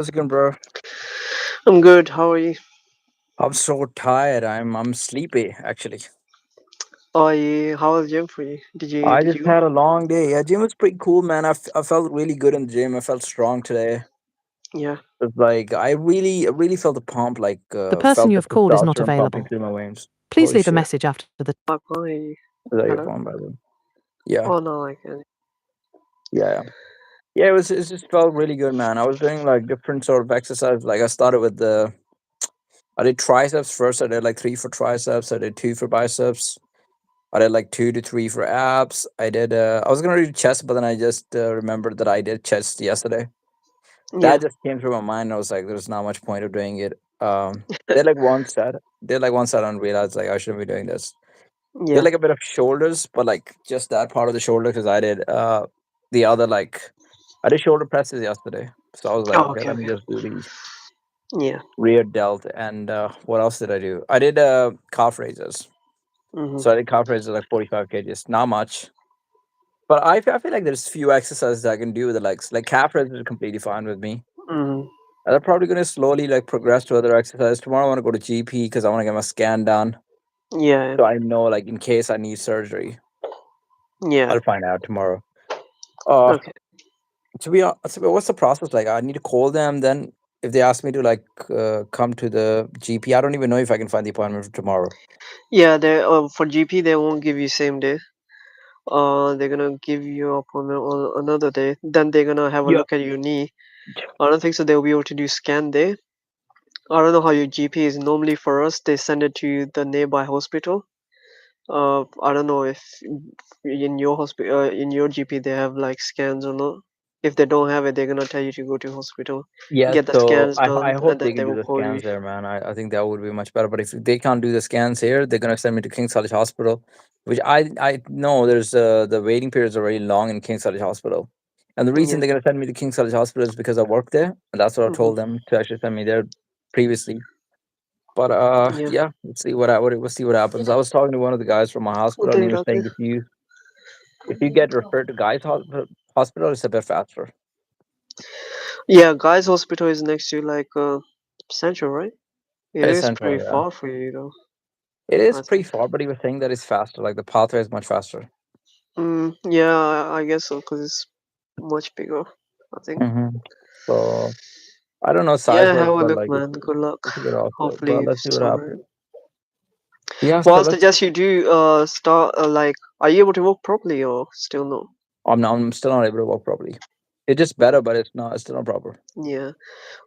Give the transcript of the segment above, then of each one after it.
How's it going, bro? I'm good. How are you? I'm so tired. I'm sleepy actually. How was gym for you? I Did just you go? had a long day. Yeah, gym was pretty cool, man. I felt really good in the gym. I felt strong today. Yeah. It's like I really felt the pump, like The person felt you the have called is not testosterone pumping available. through my veins. Please Holy leave a shit! message after the I can't hear you. Is that your Hello? phone, by the way? Yeah, Oh no, I can. yeah. Yeah, it just felt really good, man. I was doing like different sort of exercise. Like I started with I did triceps first. I did like three for triceps. I did two for biceps. I did like two to three for abs. I was gonna do chest, but then I just remembered that I did chest yesterday. Yeah. That just came through my mind. I was like, there's not much point of doing it. Did like one set. Did like one set and realized like I shouldn't be doing this. Did Yeah. like a bit of shoulders, but like just that part of the shoulder because I did the other like I did shoulder presses yesterday. So I was like, Oh, okay, okay, let me okay. just do the Yeah. rear delt and what else did I do? I did calf raises. Mhm. So I did calf raises like 45 kgs, not much. But I feel like there's few exercises I can do with the legs. Like calf raises are completely fine with me. Mhm. And I'm probably gonna slowly like progress to other exercises. Tomorrow I want to go to GP because I want to get my scan done. Yeah. So I know like in case I need surgery, Yeah. I'll find out tomorrow. Uh Okay. what's the process like? I need to call them. Then if they ask me to like come to the GP, I don't even know if I can find the appointment for tomorrow. Yeah. They for GP they won't give you same day. They're gonna give you appointment on another day. Then they're gonna have a Yeah. look at your knee. I don't think so. They'll be able to do scan there. I don't know how your GP is. Normally for us, they send it to the nearby hospital. I don't know if in your hospital, in your GP, they have like scans or not. If they don't have it, they're gonna tell you to go to hospital, Yeah, get the so scans I done, hope and they then can they do will the call you. scans there, man. I think that would be much better. But if they can't do the scans here, they're gonna send me to King's College Hospital, which I know there's the waiting periods are really long in King's College Hospital. And the reason Yeah. they're gonna send me to King's College Hospital is because I work there, and that's what I Hmm. told them to actually send me there previously. But Yeah. yeah, let's see we'll see what happens. I was talking to one of the guys from my hospital, and he They was got the. saying if you get referred to hospital, it's a bit faster. Yeah, guys' hospital is next to like Central, right? It It's is central, pretty yeah. far for you though. It is I pretty think. far, but he was saying that it's faster. Like the pathway is much faster. Yeah, I guess so, cause it's much bigger. I think. So I don't know size Yeah, wise, have a but look, like man. Good luck. it's a good hospital. Hopefully, But you let's see what sort it. happens. Yeah, Well, so I let's. suggest you do start like, are you able to walk properly or still no? I'm still not able to walk properly. It's just better, but it's not. It's still not proper. Yeah.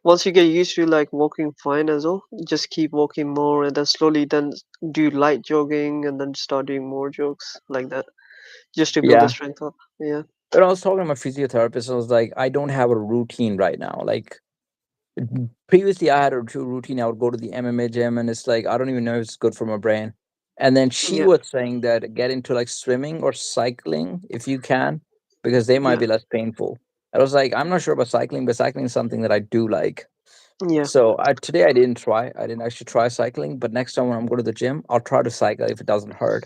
Once you get used to like walking fine as well, just keep walking more and then slowly then do light jogging and then start doing more jogs like that, just to build the Yeah. strength up. Yeah. But I was talking to my physiotherapist, I was like, I don't have a routine right now. Like previously, I had a true routine. I would go to the MMA gym, and it's like I don't even know if it's good for my brain. And then she Yeah. was saying that get into like swimming or cycling if you can, because they might Yeah. be less painful. I was like, I'm not sure about cycling, but cycling is something that I do like. Yeah. So today I didn't try. I didn't actually try cycling, but next time when I'm going to the gym, I'll try to cycle if it doesn't hurt.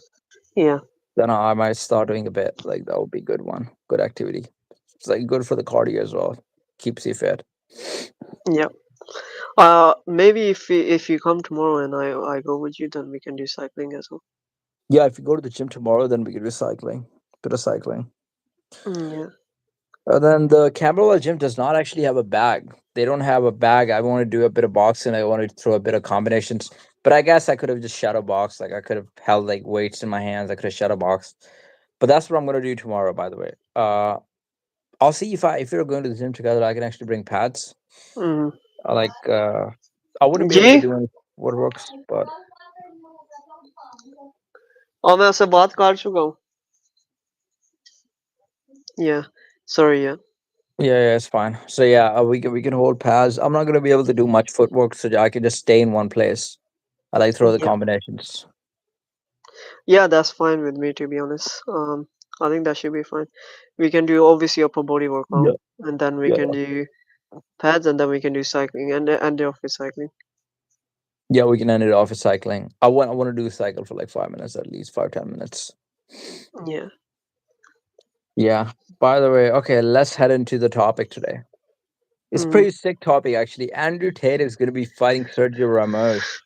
Yeah. Then I might start doing a bit. Like that would be a good one, good activity. It's like good for the cardio as well. Keeps you fit. Yeah. Maybe if you come tomorrow and I go with you, then we can do cycling as well. Yeah, if you go to the gym tomorrow, then we can do cycling. Bit of cycling. Yeah. Then the Camberwell gym does not actually have a bag. They don't have a bag. I want to do a bit of boxing. I want to throw a bit of combinations. But I guess I could have just shadow boxed. Like I could have held like weights in my hands. I could have shadow boxed. But that's what I'm gonna do tomorrow. By the way, I'll see if we're going to the gym together. I can actually bring pads. Mm. Like I wouldn't be able to ji do any woodworks, but और मैं उससे बात कर चुका हूँ. Yeah. Sorry. Yeah. yeah, it's fine. So yeah, we can hold pads. I'm not gonna be able to do much footwork, so I can just stay in one place. I like throw the Yeah. combinations. Yeah, that's fine with me to be honest. I think that should be fine. We can do obviously upper body Yeah, workout, and then we yeah, can do pads, and then we can do cycling and the office cycling. yeah. We can end it off with cycling. I want to do a cycle for like 5 minutes at least, 5-10 minutes. Yeah. Yeah. By the way, okay, let's head into the topic today. It's a Mm. pretty sick topic actually. Andrew Tate is going to be fighting Sergio Ramos.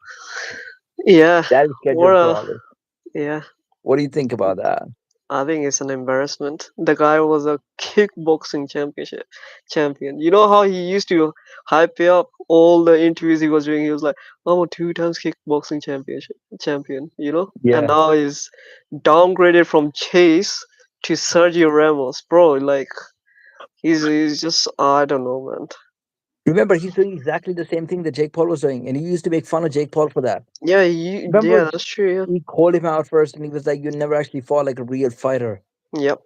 Yeah. That is scheduled for Well, August. yeah. What do you think about that? I think it's an embarrassment. The guy was a kickboxing championship champion. You know how he used to hype up all the interviews he was doing. He was like, "I'm a two times kickboxing championship champion." You know, and Yeah. now he's downgraded from Chase to Sergio Ramos, bro. Like he's just I don't know, man. Remember, he's doing exactly the same thing that Jake Paul was doing, and he used to make fun of Jake Paul for that. Remember, Yeah, that's true. he called him out first, and he was like, "You never actually fought like a real fighter." Yeah, yep,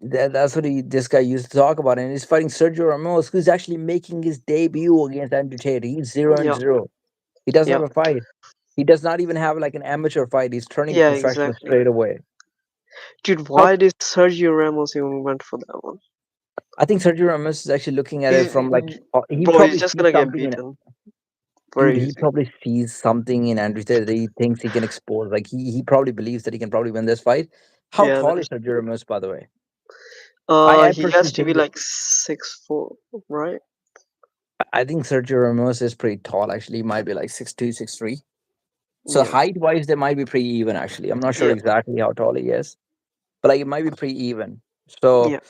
That's what this guy used to talk about, and he's fighting Sergio Ramos, who's actually making his debut against Andrew Tate. He's 0 and yep, 0. He doesn't have yep. a fight. He does not even have like an amateur fight. He's turning Yeah, professional exactly. straight away. Dude, How why did Sergio Ramos even went for that one? I think Sergio Ramos is actually looking at it He's, from like he bro, he's probably just sees gonna get something in beaten dude. very He easy. probably sees something in Andrew Tate that he thinks he can expose. Like he probably believes that he can probably win this fight. How Yeah, tall that's is Sergio true. Ramos, by the way? I He personally has to be think that like 6'4", right? I think Sergio Ramos is pretty tall. Actually, he might be like 6'2", 6'3". So Yeah, height wise, they might be pretty even. Actually, I'm not sure yeah, exactly how tall he is, but like it might be pretty even. So yeah.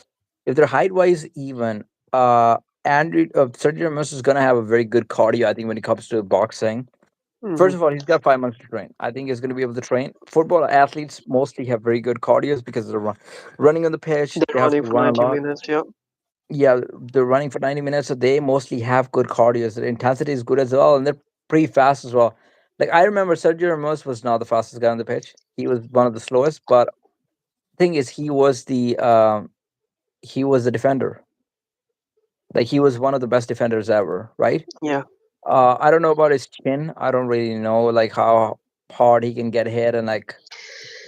if they're height wise even, Sergio Ramos is gonna have a very good cardio. I think when it comes to boxing. Hmm. First of all, he's got 5 months to train. I think he's going to be able to train. Football athletes mostly have very good cardios because they're running on the pitch. They're They have running to for run a 90 lot. minutes. Yep. Yeah, they're running for 90 minutes, so they mostly have good cardios. Their intensity is good as well, and they're pretty fast as well. Like I remember, Sergio Ramos was not the fastest guy on the pitch. He was one of the slowest. But thing is, he was the defender. Like he was one of the best defenders ever, right? Yeah. I don't know about his chin. I don't really know like how hard he can get hit and like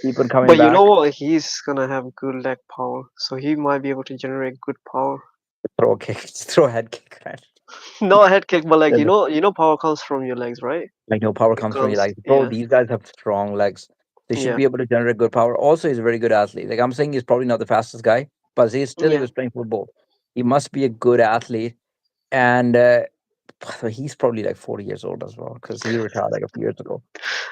keep on coming But you know back. what? He's gonna have good leg power, so he might be able to generate good power. Throw a kick, throw a head kick, right? Not a head kick, but like Then power comes from your legs, right? like no power It comes from you. comes. Like, bro, Yeah. these guys have strong legs. They should Yeah. be able to generate good power. Also, he's a very good athlete. Like I'm saying, he's probably not the fastest guy, but he Yeah. was playing football. He must be a good athlete, and he's probably like 40 years old as well because he retired like a few years ago.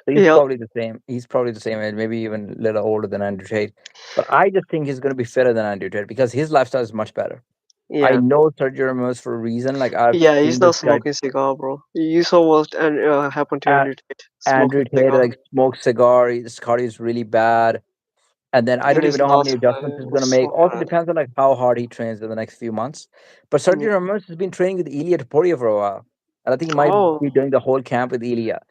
So he's Yep. probably the same. He's probably the same age, maybe even a little older than Andrew Tate. But I just think he's going to be fitter than Andrew Tate because his lifestyle is much better. I Yeah. know Sergio Ramos for a reason. Like I've Yeah. He's seen this not guy, smoking cigar, bro. You saw what happened to uh, Andrew Tate Andrew smoking Tate, cigar, like smokes cigar. His cardio is really bad, and then I and don't his even know how many last adjustments fight he's going to was make. so Also bad. depends on like how hard he trains in the next few months. But Yeah. Sergio Ramos has been training with Ilya Taporia for a while, and I think he might Oh, be doing the whole camp with Ilya.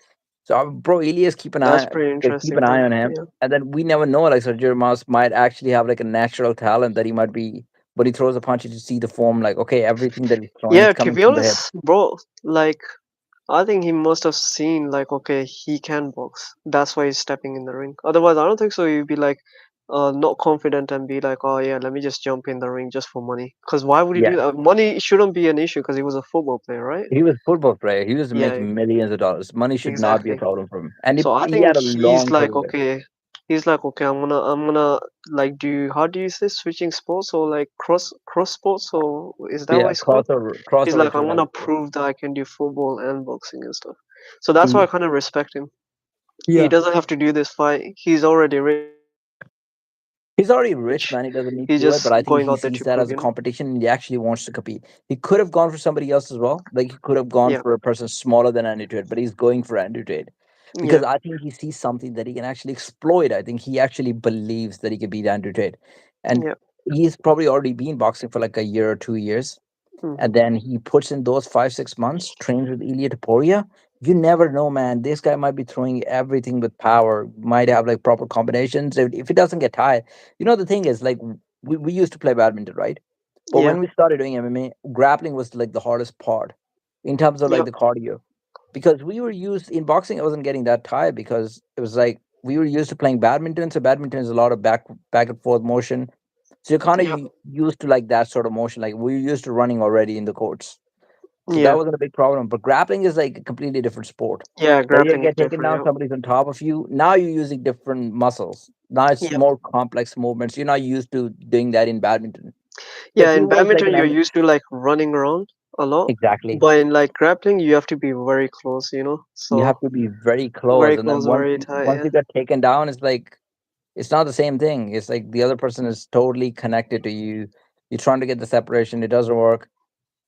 So, bro, Elias, that's pretty keep an interesting eye then. on him, Yeah. and then we never know. Like Sergio Ramos might actually have like a natural talent that he might be, but he throws a punch, you just see the form. Like, okay, everything that he's throwing is Yeah. To coming be from the hip. honest, bro, like I think he must have seen like, okay, he can box. That's why he's stepping in the ring. Otherwise, I don't think so. He'd be like, not confident and be like, oh yeah, let me just jump in the ring just for money. Because why would he do Yeah, that? Money shouldn't be an issue because he was a football player, right? he was a football player. He was Yeah, making millions of dollars. Money should not be a exactly. problem for him, and So I he had think a long career. he's like, okay, I'm gonna like do how do you say switching sports or like cross sports or is that what Yeah, it's called? He's crossover like, to I'm another gonna sport. prove that I can do football and boxing and stuff. So that's why I Mm, kind of respect him. He yeah, doesn't have to do this fight. He's already rich. he's He's already just rich, man. He doesn't need to going do out it, there but to I think prove, he sees that as a competition and he actually wants to compete. He could have gone for somebody else as well. Like he could have gone Yeah, for a person smaller than Andrew Tate, but he's going for Andrew Tate because yeah, I think he sees something that he can actually exploit. I think he actually believes that he can beat Andrew Tate, and yeah. he's probably already been boxing for like a year or 2 years, Hmm. and then he puts in those 5 6 months, trains with Ilya Taporia. You never know, man. This guy might be throwing everything with power. Might have like proper combinations. If it doesn't get tired, the thing is like we used to play badminton, right? But Yeah, when we started doing MMA, grappling was like the hardest part in terms of like yep, the cardio, because we were used in boxing. I wasn't getting that tired because it was like we were used to playing badminton. So badminton is a lot of back and forth motion. So you're kind of yep, used to like that sort of motion. Like we're used to running already in the courts. So that yeah, wasn't a big problem. But grappling is like a completely different sport. yeah. Where you Grappling is get taken different. down, Yep. somebody's on top of you. Now you're using different muscles. Now it's Yep. more complex movements. You're not used to doing that in badminton. Yeah, If you in was like an badminton, you're used to like running around. a lot. Exactly. But in like grappling, you have to be very close, you know. You So have to be very close, very and then close, very tight. once Yeah. you get taken down, it's like it's not the same thing. It's like the other person is totally connected to you. You're trying to get the separation, it doesn't work.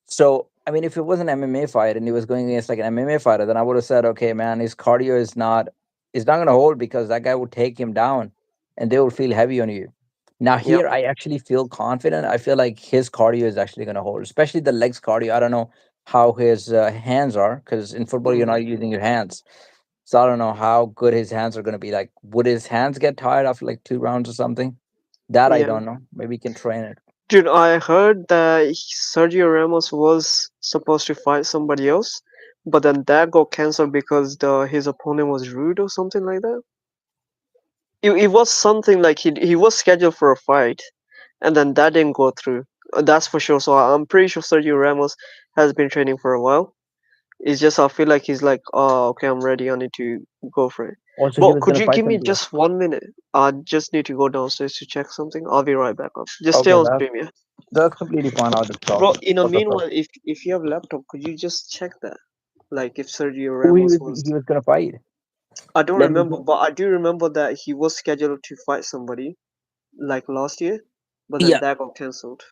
So, I mean, if it was an MMA fight and he was going against like an MMA fighter, then I would have said, okay, man, his cardio is not going to hold because that guy would take him down, and they would feel heavy on you. Now Yep. here, I actually feel confident. I feel like his cardio is actually going to hold, especially the legs cardio. I don't know how his hands are because in football you're Mm, not using your hands. So I don't know how good his hands are going to be. Like, would his hands get tired after like 2 rounds or something? That I yeah. don't know. Maybe he can train it. Dude, I heard that Sergio Ramos was supposed to fight somebody else, but then that got cancelled because the his opponent was rude or something like that. It was something like he was scheduled for a fight, and then that didn't go through. That's for sure. So I'm pretty sure Sergio Ramos has been training for a while. It's just I feel like he's like, oh, okay, I'm ready. I need to go for it. Also, he But was could going to you fight give me somebody else. just 1 minute? I just need to go downstairs to check something. I'll be right back up. Just stay Okay, on stream, yeah. that's completely fine. I'll just Bro, talk. in the What's up, meanwhile, if you have laptop, could you just check that? Like if Sergio who Ramos was, he was gonna fight. I don't Let me remember, but I do remember that he was scheduled to fight somebody like last year, but then yeah. that got cancelled.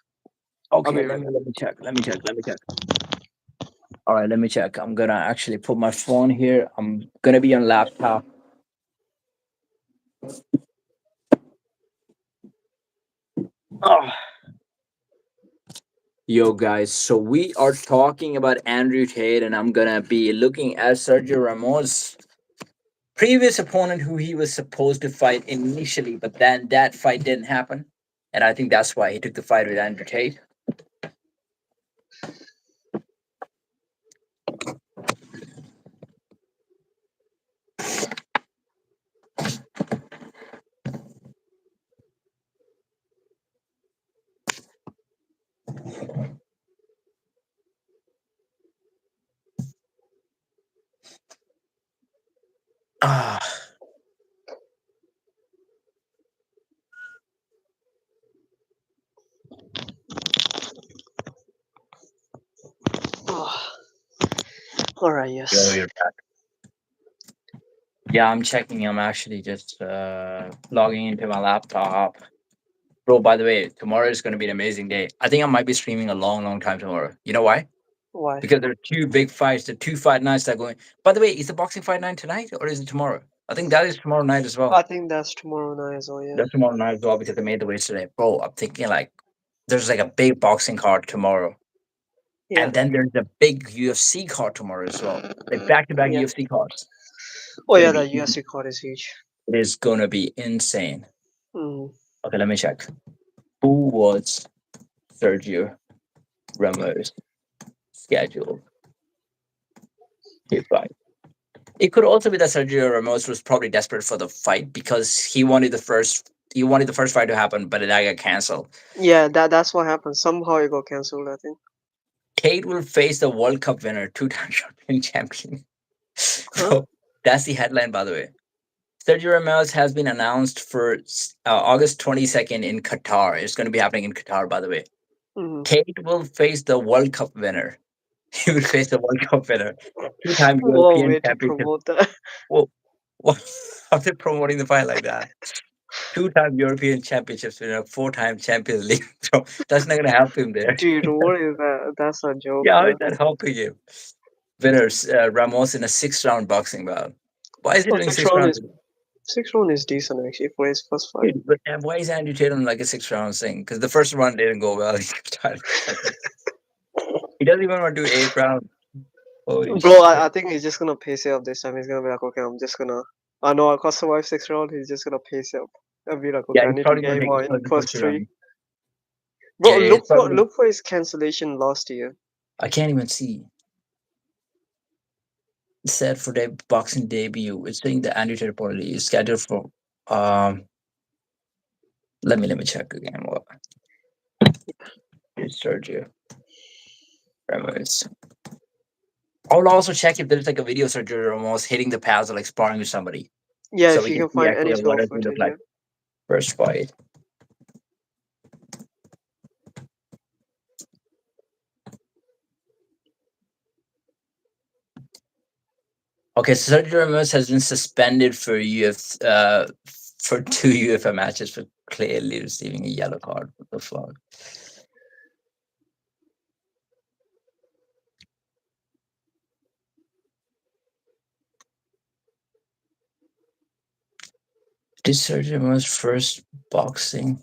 I'll Okay, be right back. let me check. Let me check. All right, let me check. I'm gonna actually put my phone here. I'm gonna be on laptop. Oh, yo guys, so we are talking about Andrew Tate, and I'm gonna be looking at Sergio Ramos' previous opponent who he was supposed to fight initially, but then that fight didn't happen. And I think that's why he took the fight with Andrew Tate. Ah, Oh, all right, yo, yes. you're back. Yeah, I'm checking. I'm actually just logging into my laptop. Bro, by the way, tomorrow is going to be an amazing day. I think I might be streaming a long, long time tomorrow. You know why? Why? Because there are two big fights, the two fight nights that are going. By the way, is the boxing fight night tonight or is it tomorrow? I think that is tomorrow night as well. I think that's tomorrow night as well. Yeah. That's tomorrow night as well because they made the weights today. Bro, I'm thinking like there's like a big boxing card tomorrow. Yeah. And then there's a big UFC card tomorrow as well. Like back to back Yeah. UFC cards. Oh Gonna yeah, be that UFC card is huge. it is gonna be insane. Mm. Okay, let me check. Who was Sergio Ramos scheduled to fight? It could also be that Sergio Ramos was probably desperate for the fight because he wanted the first fight to happen, but it got canceled. Yeah, that's what happened. Somehow it got cancelled. I think. Tate will face the World Cup winner, two-time European champion. Huh? Bro, that's the headline, by the way. Sergio Ramos has been announced for August 22nd in Qatar. It's going to be happening in Qatar, by the way. Mm. Tate will face the World Cup winner. He will face the World Cup winner, two-time What European way to championship. promote that? Whoa, what? How they promoting the fight like that? Two-time European championships winner, four-time Champions League. So that's not going to help him there. Dude, what is that? That's a joke, Yeah, how is man. that helping him? Winners, Ramos in a six-round boxing bout. Why is he Oh, doing six rounds? six round is decent actually for his first fight. Dude, but why is Andrew Tate on like a six-round thing? Because the first one didn't go well. He started second. He doesn't even want to do 8 rounds. Holy Bro, shit. I think he's just gonna pace it up this time. He's gonna be like, okay, I'm just gonna. I know I can't survive six round. He's just gonna pace it up. I'll be like, Yeah, okay, I he's need to probably get going to him take his out in first first two three. rounds. Bro, Yeah, yeah, he's probably gonna, look for his cancellation last year. I can't even see. Set for the boxing debut. It's saying the Andrew Tate reportedly is scheduled for. Um, let me check again. What is Sergio Ramos? I'll also check if there's like a video of Sergio Ramos hitting the pads or like sparring with somebody, Yeah, so if we you can can see find any actually what sort of does he look footage, like yeah. first fight. Okay, so Sergio Ramos has been suspended for two UFA matches for clearly receiving a yellow card. What the fuck? This Sergio Ramos first boxing.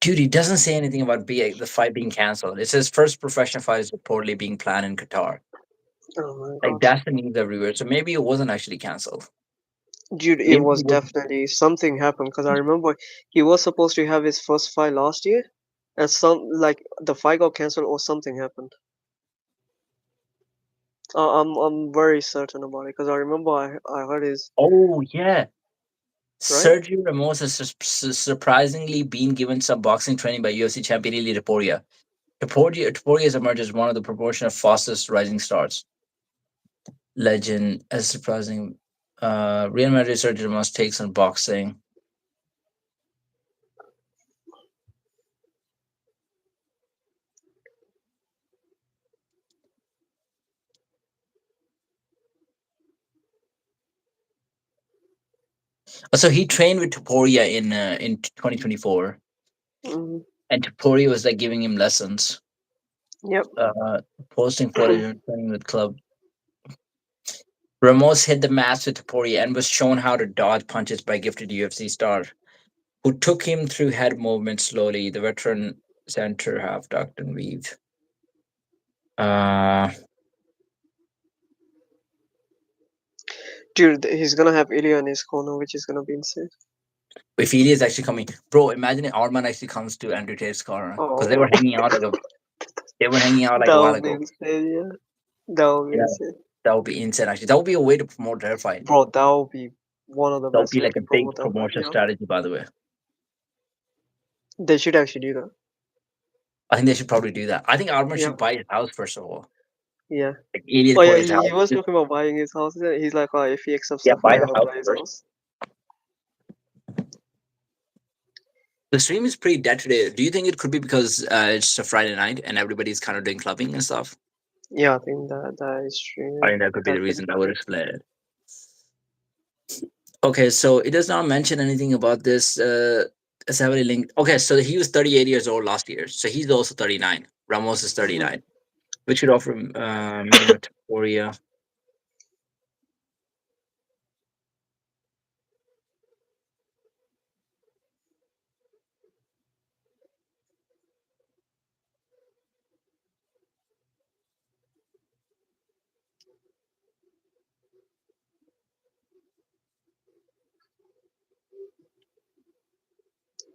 Dude, he doesn't say anything about the fight being canceled. It says first professional fight is reportedly being planned in Qatar. Oh my Like god. that's the news everywhere. So maybe it wasn't actually canceled. Dude, it Maybe was it was. definitely something happened because I remember he was supposed to have his first fight last year, and the fight got cancelled or something happened. I'm very certain about it because I remember I heard his Oh yeah, right. Sergio Ramos has surprisingly been given some boxing training by UFC champion Ili Topuria. Topuria has emerged as one of the proportion of fastest rising stars. Legend as surprising. Real Madrid Sergio Ramos takes on boxing. So he trained with Topuria in 2024, Hmm. and Topuria was like giving him lessons, Yep. posting footage of training with club. Ramos hit the mats with Topuria and was shown how to dodge punches by gifted UFC star, who took him through head movements slowly. The veteran center half ducked and weaved. Uh, Dude, he's gonna have Ilya in his corner, which is gonna be insane. if Ilya is actually coming, bro, imagine if Arman actually comes to Andrew Tate's corner because Oh my, they were hanging out like that a while would be ago. insane. Yeah, that would be Yeah, insane. that would be insane. Actually, that would be a way to promote their fight. Bro, that would be one of the That would best be way like to a big promote that fight. promotion Yeah, strategy, by the way. they should actually do that. I think they should probably do that. I think Arman Yeah, should buy his house first of all. yeah. Like Ilya Oh yeah, bought his he house. was talking about buying his house. He's like, oh, if he accepts Yeah, the buy fight, the I'll house buy his first. house. The stream is pretty dead today. Do you think it could be because it's a Friday night and everybody's kind of doing clubbing and stuff? Yeah, I think that is true. I Yeah, think that could be that the could reason. be That would true. explain it. Okay, so it does not mention anything about this. Let's have a link. Okay, so he was 38 years old last year. So he's also 39. Ramos is Mhm. 39. Which could offer meeting with Victoria.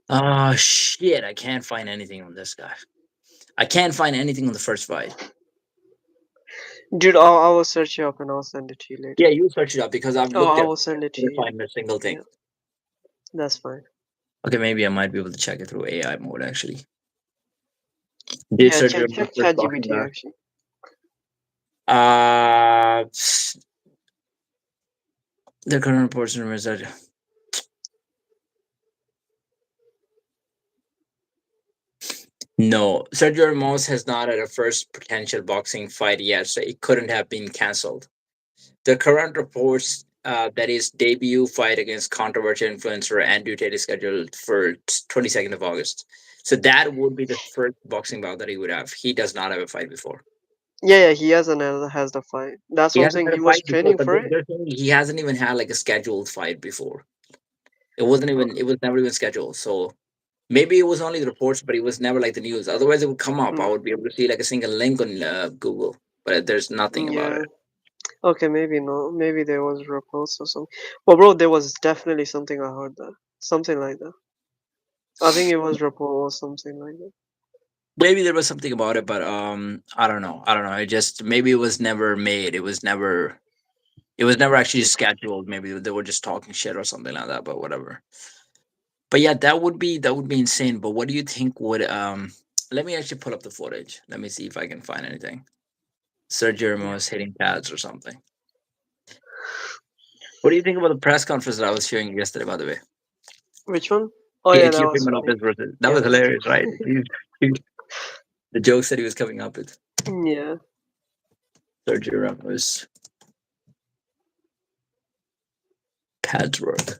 Oh shit! I can't find anything on this guy. I can't find anything on the first fight. Dude, I will search it up and I'll send it to you Yeah, later. you search it up because I've Oh, looked I at. will send it to Couldn't you. find a single thing. Yeah, that's fine. Okay, maybe I might be able to check it through AI mode. Actually, did Yeah, search your check first boxing ChatGPT back. actually. Uh, the current person is that no, Sergio Ramos has not had a first potential boxing fight yet, so it couldn't have been cancelled. The current reports that his debut fight against controversial influencer Andrew Tate is scheduled for 22nd of August. So that would be the first boxing bout that he would have. He does not have a fight before. Yeah, he has the fight. That's He what I'm hasn't saying. had He a was fight before, training but for it. they're saying he hasn't even had like a scheduled fight before. It wasn't even. It was never even scheduled. So maybe it was only the reports, but it was never like the news. Otherwise, it would come up. I Mm, would be able to see like a single link on Google, but there's nothing about yeah. it. Okay, maybe no. Maybe there was reports or something. But bro, there was definitely something I heard that. Something like that. I think it was report or something like that. Maybe there was something about it, but I don't know. I don't know. It just maybe it was never made. It was never actually scheduled. Maybe they were just talking shit or something like that. But whatever. But yeah, that would be insane. But what do you think would Let me actually pull up the footage. Let me see if I can find anything. Sergio Yeah. Ramos hitting pads or something. What do you think about the press conference that I was showing you yesterday? By the way, Which one? Oh He yeah, that actually was picked funny. Lopez versus. That Yeah, was hilarious, right? The jokes that he was coming up with. yeah. Sergio Ramos, Padsworth.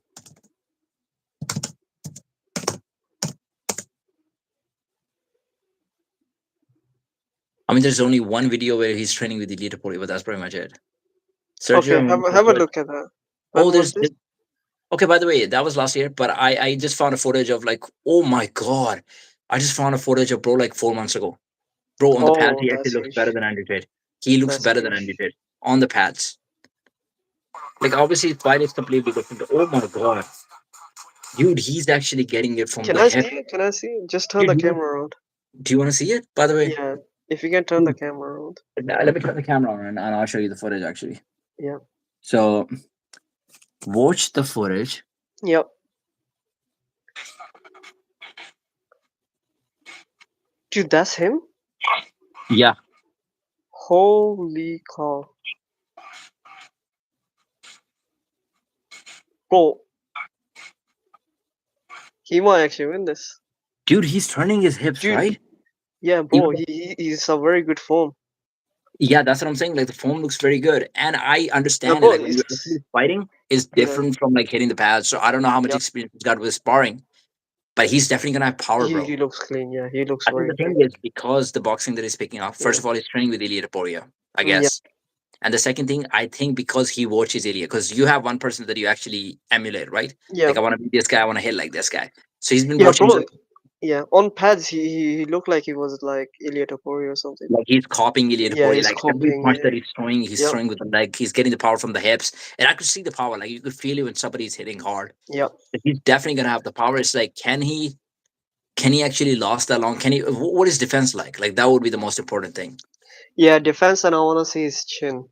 I mean, there's only one video where he's training with Elite Poli, but that's pretty much it. Sergio Okay, Ramos is have a good. look at that. Oh, When was this? okay. By the way, that was last year, but I just found a footage of like, oh my god, I just found a footage of bro like 4 months ago. Bro, on the pads, Oh, he actually that's looks better huge. than Andrew Tate. He looks That's better than Andrew huge. Tate on the pads. Like obviously, his fight is completely different. Oh my god, dude, he's actually getting it from Can the I see hip. it? Can I see it? Just turn Dude, the camera around. do you want to see it? By the way, Yeah, if you can turn the dude, camera around. let me turn the camera on and I'll show you the footage actually. Yeah. So watch the footage. Yep. Dude, that's him? Yeah, Holy cow. Bro, he might actually win this. dude, he's turning his hips Dude, right. yeah, Even bro, he's a very good form. yeah, that's what I'm saying. Like the form looks very good, and I Yeah, understand bro, like when you're it's actually fighting is yeah, different from like hitting the pads. So I don't know how much yep. experience he's got with sparring, but he's definitely gonna have power, bro. He looks clean. Yeah, he looks I think very the thing clean. is because the boxing that he's picking up. First Yeah, of all, he's training with Ilya Taporia, I yeah, guess. And the second thing, I think because he watches Ilya, because you have one person that you actually emulate, right? yeah, Like I want to be this guy, I want to hit like this guy. So he's been yeah, watching. bro. Yeah, on pads, he looked like he was like Ilya Topuria or something. Like he's copying Ilya Yeah, Taporia. he's Like every copying. punch Yeah, that he's yep, throwing with the leg. He's getting the power from the hips, and I could see the power. Like you could feel it when somebody's hitting hard. yep. But he's definitely gonna have the power. It's like, can he? Can he actually last that long? Can he? What is defense like? Like that would be the most important thing. Yeah, defense, and I wanna see his chin.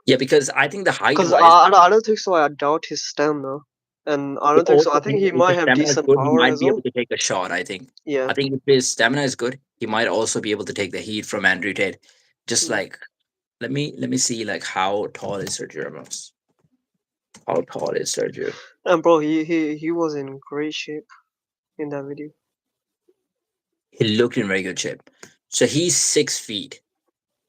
Yeah, because I think the height Cause wise, I don't think so. I doubt his stamina, and I it don't think so. also I think he if might his have stamina is decent good, he power might as be able well. to take a shot. I think. Yeah. I think if his stamina is good, he might also be able to take the heat from Andrew Tate. Just Mm. like let me see like how tall is Sergio Ramos? How tall is Sergio? And bro, he was in great shape in that video. He looked in very good shape. So he's 6 feet.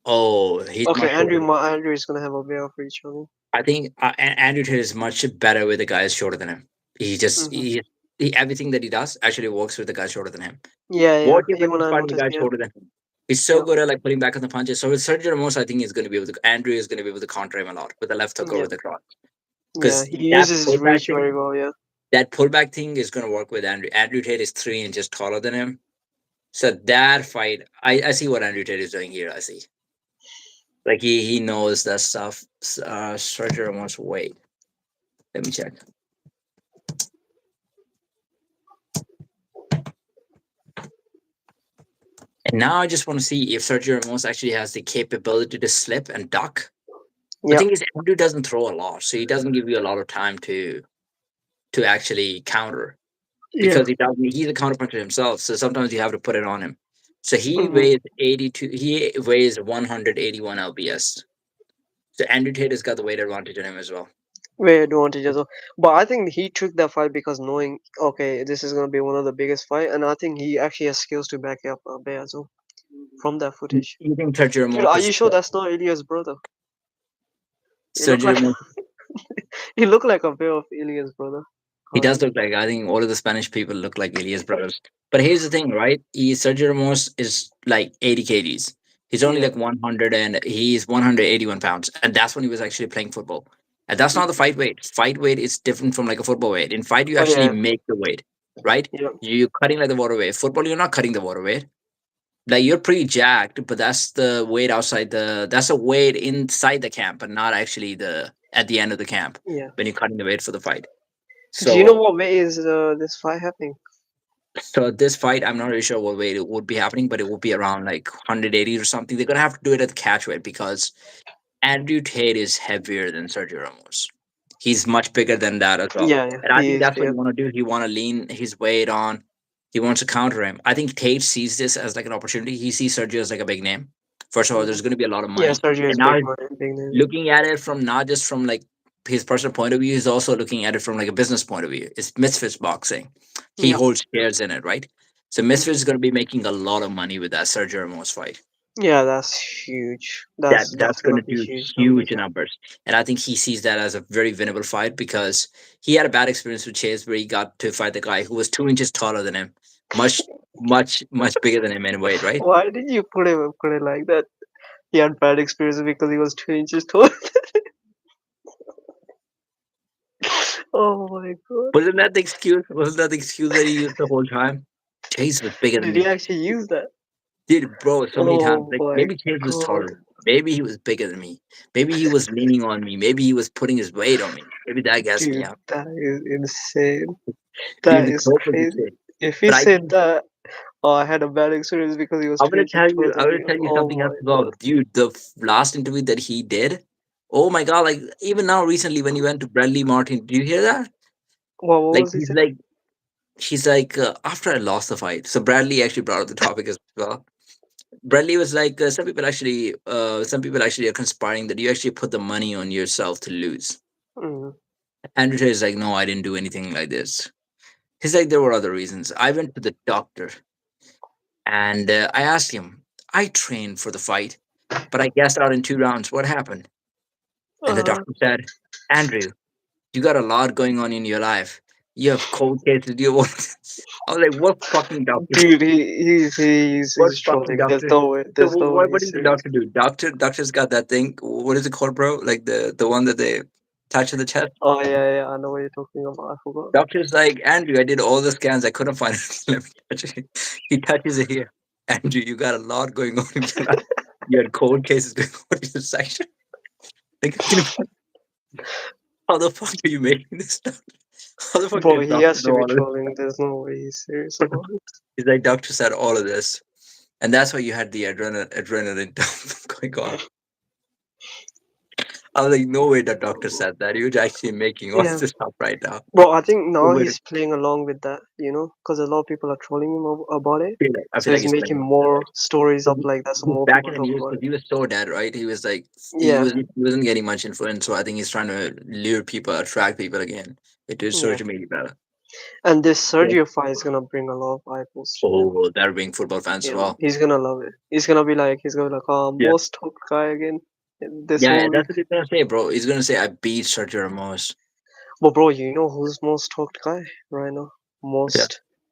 Oh, he's Okay, much shorter. Andrew is gonna have a bit of reach on him. I think Andrew Tate is much better with the guys shorter than him. He just Hmm. he everything that he does actually works with the guys shorter than him. Yeah, yeah. Watch him when Even he's I fighting the noticed. guys Yeah, shorter than him. He's so yeah, good at like putting back on the punches. So with Sergio Ramos, I think he's going to be able to. Andrew is going to be able to counter him a lot with the left hook or yeah, with the cross. yeah. Because He that uses his pullback reach thing, very well. Yeah. that pullback thing is going to work with Andrew. Andrew Tate is 3 inches taller than him. So that fight, I see what Andrew Tate is doing here. I see. Like he knows that stuff. Sergio Ramos, wait. Let me check. And now I just want to see if Sergio Ramos actually has the capability to slip and duck. The Yeah. thing is, Andrew doesn't throw a lot, so he doesn't give you a lot of time to actually counter Yeah. because he's a counterpuncher himself. So sometimes you have to put it on him. So he Hmm. weighs 82. He weighs 181 lbs. So Andrew Tate has got the weight advantage on him as well. Very advantage as well. But I think he took that fight because knowing, okay, this is gonna be one of the biggest fight, and I think he actually has skills to back up a bit as well from that footage. You think Sergio Dude, Ramos are is you sure that's not Ilya's brother? He look Sergio like Ramos? he look like a bit of Ilya's brother. He Can't does he? look like, I think all of the Spanish people look like Elias brothers. But here's the thing, right? Sergio Ramos is like 80 kgs. He's only Yeah. like 100 and he's 181 pounds. And that's when he was actually playing football. And that's not the Mhm. fight weight. Fight weight is different from like a football weight. In fight, you Oh actually yeah. make the weight, right? Yeah. You're cutting like the water weight. Football, you're not cutting the water weight. Like you're pretty jacked, but that's the weight outside that's a weight inside the camp, but not actually the at the end of the camp Yeah. when you're cutting the weight for the fight. Do you know So what way is this fight happening? So this fight, I'm not really sure what weight it would be happening, but it would be around like 180 or something. They're gonna have to do it at the catch weight because Andrew Tate is heavier than Sergio Ramos. He's much bigger than that as well, Yeah, yeah. and I He think is. that's what Yeah. you want to do. You want to lean his weight on. He wants to counter him. I think Tate sees this as like an opportunity. He sees Sergio as like a big name. First of all, Mhm. there's going to be a lot of Yeah, money, Sergio and is now big he's man, big name. looking at it from not just from like his personal point of view, he's also looking at it from like a business point of view. It's Misfits boxing. He Yep. holds shares in it, right? So Misfits Hmm. is going to be making a lot of money with that Sergio Ramos fight. Yeah, that's huge. That's That's going gonna to be do huge huge numbers. numbers, and I think he sees that as a very winnable fight because he had a bad experience with Chase where he got to fight the guy who was 2 inches taller than him, much, much bigger than him in weight, right? Why did you put it like that? He had bad experience because he was 2 inches tall. Oh my god. Wasn't that the excuse? Wasn't that the excuse that he used the whole time? Chase was bigger than Did he me. actually use that? Dude, bro, so many times. Oh Like my maybe Chase was taller god. than me. Maybe he was bigger than me. Maybe he was leaning on me. Maybe he was putting his weight on me. Maybe that gassed me Dude, out. that is insane. Dude, That the is curve was crazy. insane. If he But I said think that, oh, I had a bad experience because he was I'm two gonna inches tell taller you. I'm than gonna me. tell you Oh something else my as well, god. dude. The last interview that he did. Oh my god! Like even now, recently when he went to Bradley Martin, do you hear that? What Like was he saying? he's like after I lost the fight. So Bradley actually brought up the topic as well. Bradley was like, some people actually are conspiring that you actually put the money on yourself to lose. Mm. Andrew Tate is like, no, I didn't do anything like this. He's like, there were other reasons. I went to the doctor and I asked him, I trained for the fight, but I gassed out in 2 rounds. What happened? And the Uh, doctor said, Andrew, you got a lot going on in your life. You have cold cases. You want. I was like, what fucking doctor? dude, What he's fucking trolling. doctor? So There's no way what he's did the serious. doctor do? Doctor's got that thing. What is it called, bro? Like the one that they touch in the chest. Oh yeah, I know what you're talking about. I forgot. Doctor's like, Andrew, I did all the scans. I couldn't find it. Let me touch it. He touches it here. Andrew, you got a lot going on in your life. You had cold cases going on in your section. Like, how the fuck are you making this stuff? How the fuck Bro, did he doctor has to know be all of trolling. There's no way he's serious this? about it. He's like, doctor said all of this. And that's why you had the adrenaline dump going on. I was like, no way the doctor said that. You're actually making all Yeah. this up right now. Bro, I think No now way he's playing along with that, because a lot of people are trolling him about it. I So feel like he's he's playing making with it, more right? stories up 'Cause like that, so he's more back people in the talk news about because it. he was so dead, right? He was like Yeah, he wasn't getting much influence, so I think he's trying to lure people, attract people again into yeah. social media better. And this Yeah. Sergio fight is gonna bring a lot of eyeballs to him. Oh, they're being football fans as Yeah, well. he's gonna love it. He's gonna be like, oh, Yeah. most talked guy again this Yeah, whole that's week. what he's gonna say, bro. He's gonna say I beat Sergio Ramos. But bro, you know who's most talked guy right now? Yeah.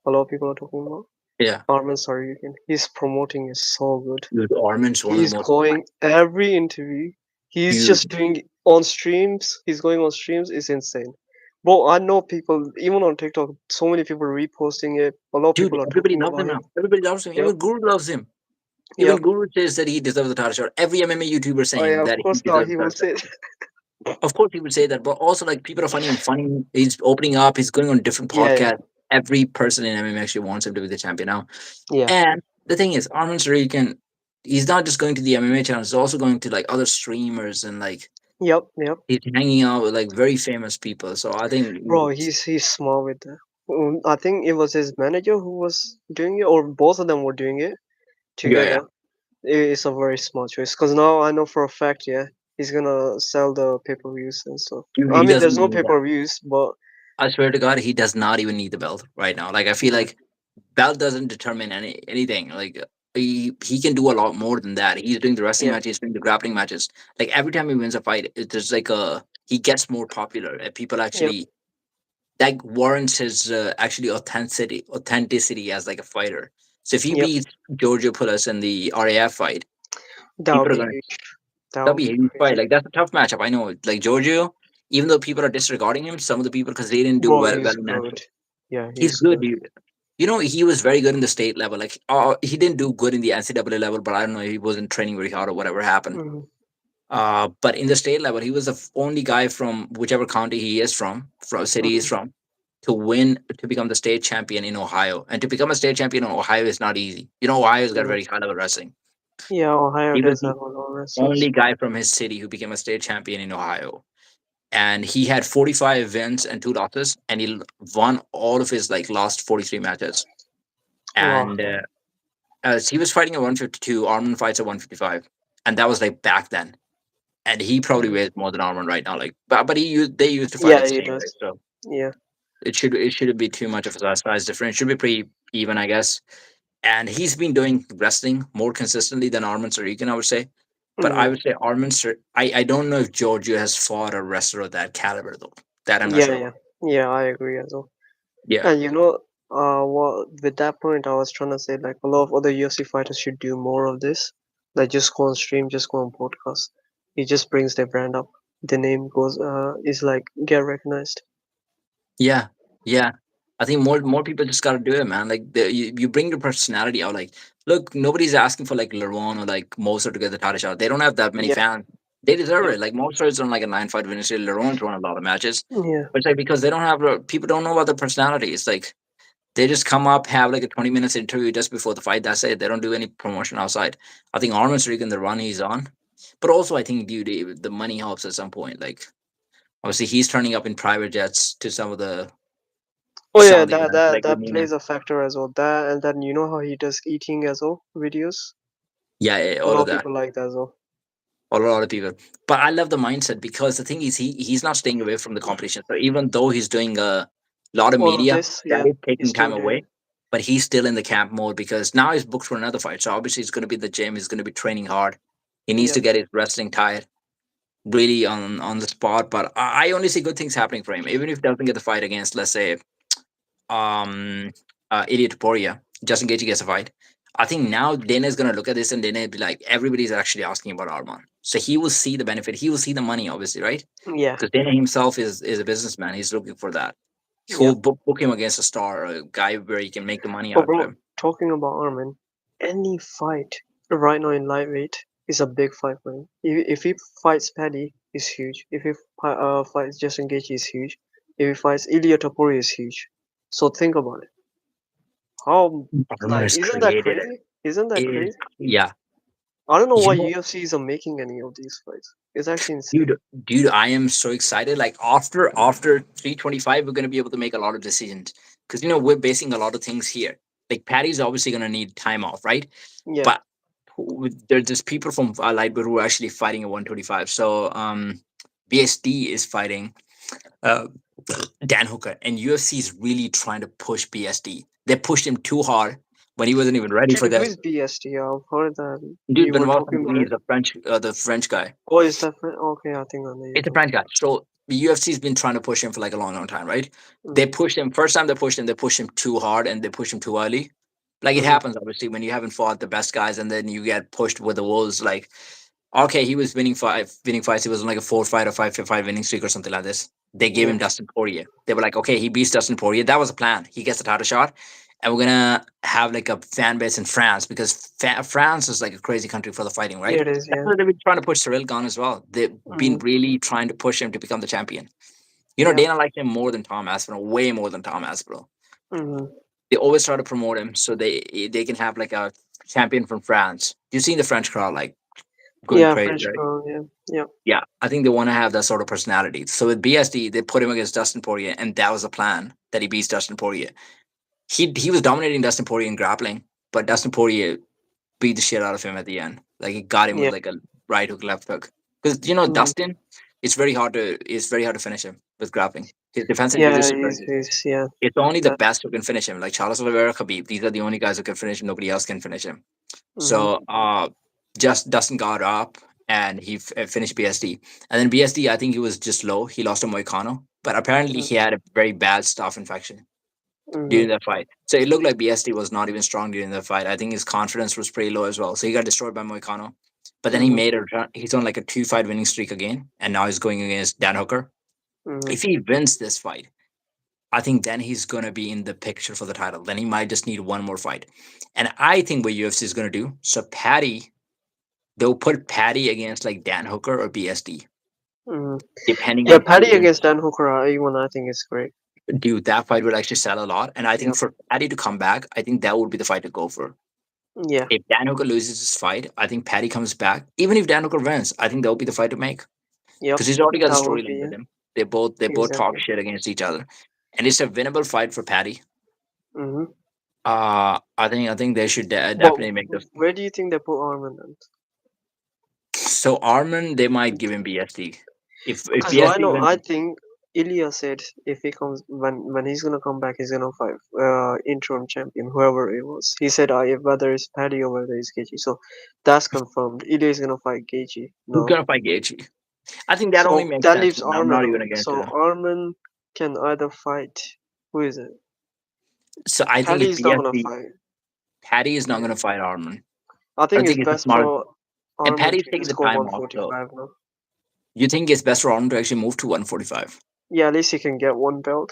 A lot of people are talking about Yeah. Armin Saryukin. His promoting is so good. Dude, Armin's one of the He's most going every interview. He's just dude. doing on streams. He's going on streams. It's insane. Bro, I know people even on TikTok. So many people reposting it. A lot of Dude, people are everybody talking loves him about now. him. Everybody loves him. Yep, Even Guru loves him. Even yep. Guru says that he deserves the title shot. Every MMA YouTuber Oh yeah, saying of that he course now deserves he the will title shot. say it. Of course, he would say that, but also like people are finding him funny. He's opening up. He's going on different Yeah, yeah, podcasts. Every person in MMA actually wants him to be the champion now. yeah. And the thing is, Arman Sarikan, he's not just going to the MMA channels. He's also going to like other streamers and like Yep, yep. he's hanging out with like very famous people. So I think, Bro, he's smart with that. I think it was his manager who was doing it, or both of them were doing it yeah, yeah. together. It's a very smart choice because now I know for a fact, yeah, he's gonna sell the pay-per-views and stuff. Dude, I he mean, doesn't there's no even need that. pay-per-views, but I swear to God, he does not even need the belt right now. Like I feel yeah, like belt doesn't determine anything. Like he can do a lot more than that. He's doing the wrestling yeah, matches, he's doing the grappling matches. Like every time he wins a fight, there's like a he gets more popular. And people yep, actually that warrants his actually authenticity as like a fighter. So if he yep. beats Giorgio Pulis in the RAF fight, That would people are be gonna huge. That that'll would be be a huge fight. crazy. Like that's a tough matchup. I know. Like Giorgio, even though people are disregarding him, some of the people because they didn't do Bro, well he's in good. national. Yeah, He's he's good, good. dude. You know, he was very good in the state level. Like, he didn't do good in the NCAA level, but I don't know. He wasn't training very hard or whatever happened. Hmm. But in the state level, he was the only guy from whichever county he is from city he's Hmm. from, to win to become the state champion in Ohio. And to become a state champion in Ohio is not easy. You know, Ohio's got Yeah, very high level wrestling. yeah. Ohio He was does the have a lot of wrestlers. only guy from his city who became a state champion in Ohio. And he had 45 wins and 2 losses, and he won all of his like last 43 matches. Wow. And he was fighting at 152. Armin fights at 155, and that was like back then. and he probably Mhm. weighs more than Arman right now. Like, but they used to fight Yeah, the he same, right? does. So Yeah. it shouldn't be too much of a size difference. It should be pretty even, I guess. And he's been doing wrestling more consistently than Arman Sarikin, I would say. But I Hmm. would say I don't know if Giorgio has fought a wrestler of that caliber though. That I'm not Yeah, sure yeah, about. yeah. I agree as well. Yeah. And what with that point, I was trying to say like a lot of other UFC fighters should do more of this. Like just go on stream, just go on podcast. It just brings their brand up. The name goes is like get recognized. Yeah, yeah. I think more people just gotta do it, man. Like you bring your personality out. Like, look, nobody's asking for like Lerwan or like Moser to get the title shot. They don't have that many Yeah, fans. They deserve yeah, it. Like Moser is on like a 9-fight winning streak. Lerwan's won a lot of matches, yeah, but it's like because they don't have people don't know about their personality. It's like they just come up, have like a 20 minutes interview just before the fight. That's it. They don't do any promotion outside. I think Armin's Regan the run he's on, but also I think due to the money helps at some point. Like obviously he's turning up in private jets to Oh some yeah, of the that events that like with that Nina. plays a factor as well. That and then you know how he does eating as well videos. Yeah, yeah, A all lot of of that. people like that as well. A lot of people. But I love the mindset because the thing is he's not staying away from the competition. So even though he's doing a lot of All of media, this, that yeah, is he's taking time still doing away. it. But he's still in the camp mode because now he's booked for another fight. So obviously he's gonna be in the gym, he's gonna be training hard. He needs Yeah, to get his wrestling tired really on the spot. But I only see good things happening for him. Even if he doesn't get the fight against, let's say, um Ilya Topuria, just in case he gets a fight. I think now Dana is gonna look at this and Dana will be like, everybody's actually asking about Arman. So he will see the benefit, he will see the money, obviously, right? yeah, Because Dana himself is a businessman. He's looking for that. yeah. He'll book him against a star, a guy where he can make the money But out of bro, him. talking about Armin, any fight right now in lightweight is a big fight for him. If he fights Paddy, is huge. If he fights Justin Gaethje, is huge. If he fights Ilia Topuria, is huge. So think about it. How Arman like has isn't that created it. crazy? Isn't that It is, crazy? yeah. I don't know You why know, UFC isn't making any of these fights. It's actually insane. dude, I am so excited. Like after 325, we're gonna be able to make a lot of decisions because we're basing a lot of things here. Like Patty's obviously gonna need time off, right? Yeah. But there's just people from Lightweight who are actually fighting at 125. So BSD is fighting uh, Dan Hooker, and UFC is really trying to push BSD. They pushed him too hard when he wasn't even ready for Actually, who that. is BST? I've heard that Dude, you were Benoit talking about Saint-Denis it. is the French guy. Oh, is that okay? I think I know you're It's a talking French guy. So the UFC's been trying to push him for like a long, long time, right? They about. pushed him first time they pushed him too hard and they pushed him too early. Like it Mm-hmm. happens obviously when you haven't fought the best guys and then you get pushed with the wolves. Like okay, he was winning fights. He was on like a 4 fight or 5 fight winning streak or something like this. They gave Yeah. him Dustin Poirier. They were like, okay, he beats Dustin Poirier. That was the plan. He gets the title shot, and we're gonna have like a fan base in France because France is like a crazy country for the fighting, Yeah, right? it is. That's Yeah. what they've been trying to push Cyril Gane as well. They've been Mm-hmm. really trying to push him to become the champion. Yeah. Dana liked him more than Tom Aspinall, way more than Tom Aspinall. Mm-hmm. They always try to promote him so they can have like a champion from France. You've seen the French crowd like going Yeah, crazy, French right? girl. Yeah. Yeah. Yeah, I think they want to have that sort of personality. So with BSD, they put him against Dustin Poirier, and that was the plan that he beats Dustin Poirier. He was dominating Dustin Poirier in grappling, but Dustin Poirier beat the shit out of him at the end. Like he got him with Yeah. like a right hook, left hook. Because Mm-hmm. Dustin, it's very hard to finish him with grappling. His defense and Yeah, jiu-jitsu is very good. he's yeah. It's only the That. best who can finish him. Like Charles Oliveira, Khabib, these are the only guys who can finish him. Nobody else can finish him. Mm-hmm. So just Dustin got up and he finished BSD. And then BSD, I think he was just low. He lost to Moicano, but apparently he had a very bad staph infection Mm-hmm. during that fight. So it looked like BSD was not even strong during the fight. I think his confidence was pretty low as well. So he got destroyed by Moicano. But then he Mm-hmm. made a return. He's on like a 2 fight winning streak again, and now he's going against Dan Hooker. Mm-hmm. If he wins this fight, I think then he's gonna be in the picture for the title. Then he might just need one more fight. And I think what UFC is gonna do, so Patty, they'll put Patty against like Dan Hooker or BSD, Mm-hmm. depending Yeah, on who Paddy wins. against Dan Hooker, even I think is great. Dude, that fight would actually sell a lot. And I think Yep. for Patty to come back, I think that would be the fight to go for. Yeah. If Dan Hooker loses this fight, I think Patty comes back. Even if Dan Hooker wins, I think that would be the fight to make. Yep. Because he's already got the That would be storyline with yeah. him. They both talk Exactly. shit against each other. And it's a winnable fight for Patty. Mm-hmm. I think they should But definitely make the where do you think they put Armin then? So Arman, they might give him BSD. If Because why BSD not? wins, I think Ilya said if he comes when he's gonna come back, he's gonna fight interim champion, whoever it was. He said if whether it's Paddy or whether it's Gaethje. So that's confirmed. Ilya is gonna fight Gaethje who's now. gonna fight Gaethje? I think that only So makes that sense. leaves I'm not Arman. even against So it. Arman can either fight. Who is it? So I think Paddy if is not gonna BSD, fight. Patty is not Yeah. gonna fight Arman. I I think it's think it's a best smart. for And Arman Patty's to taking just the go time off, though. 145 now. You think it's best for Arman to actually move to 145? Yeah, at least he can get one belt.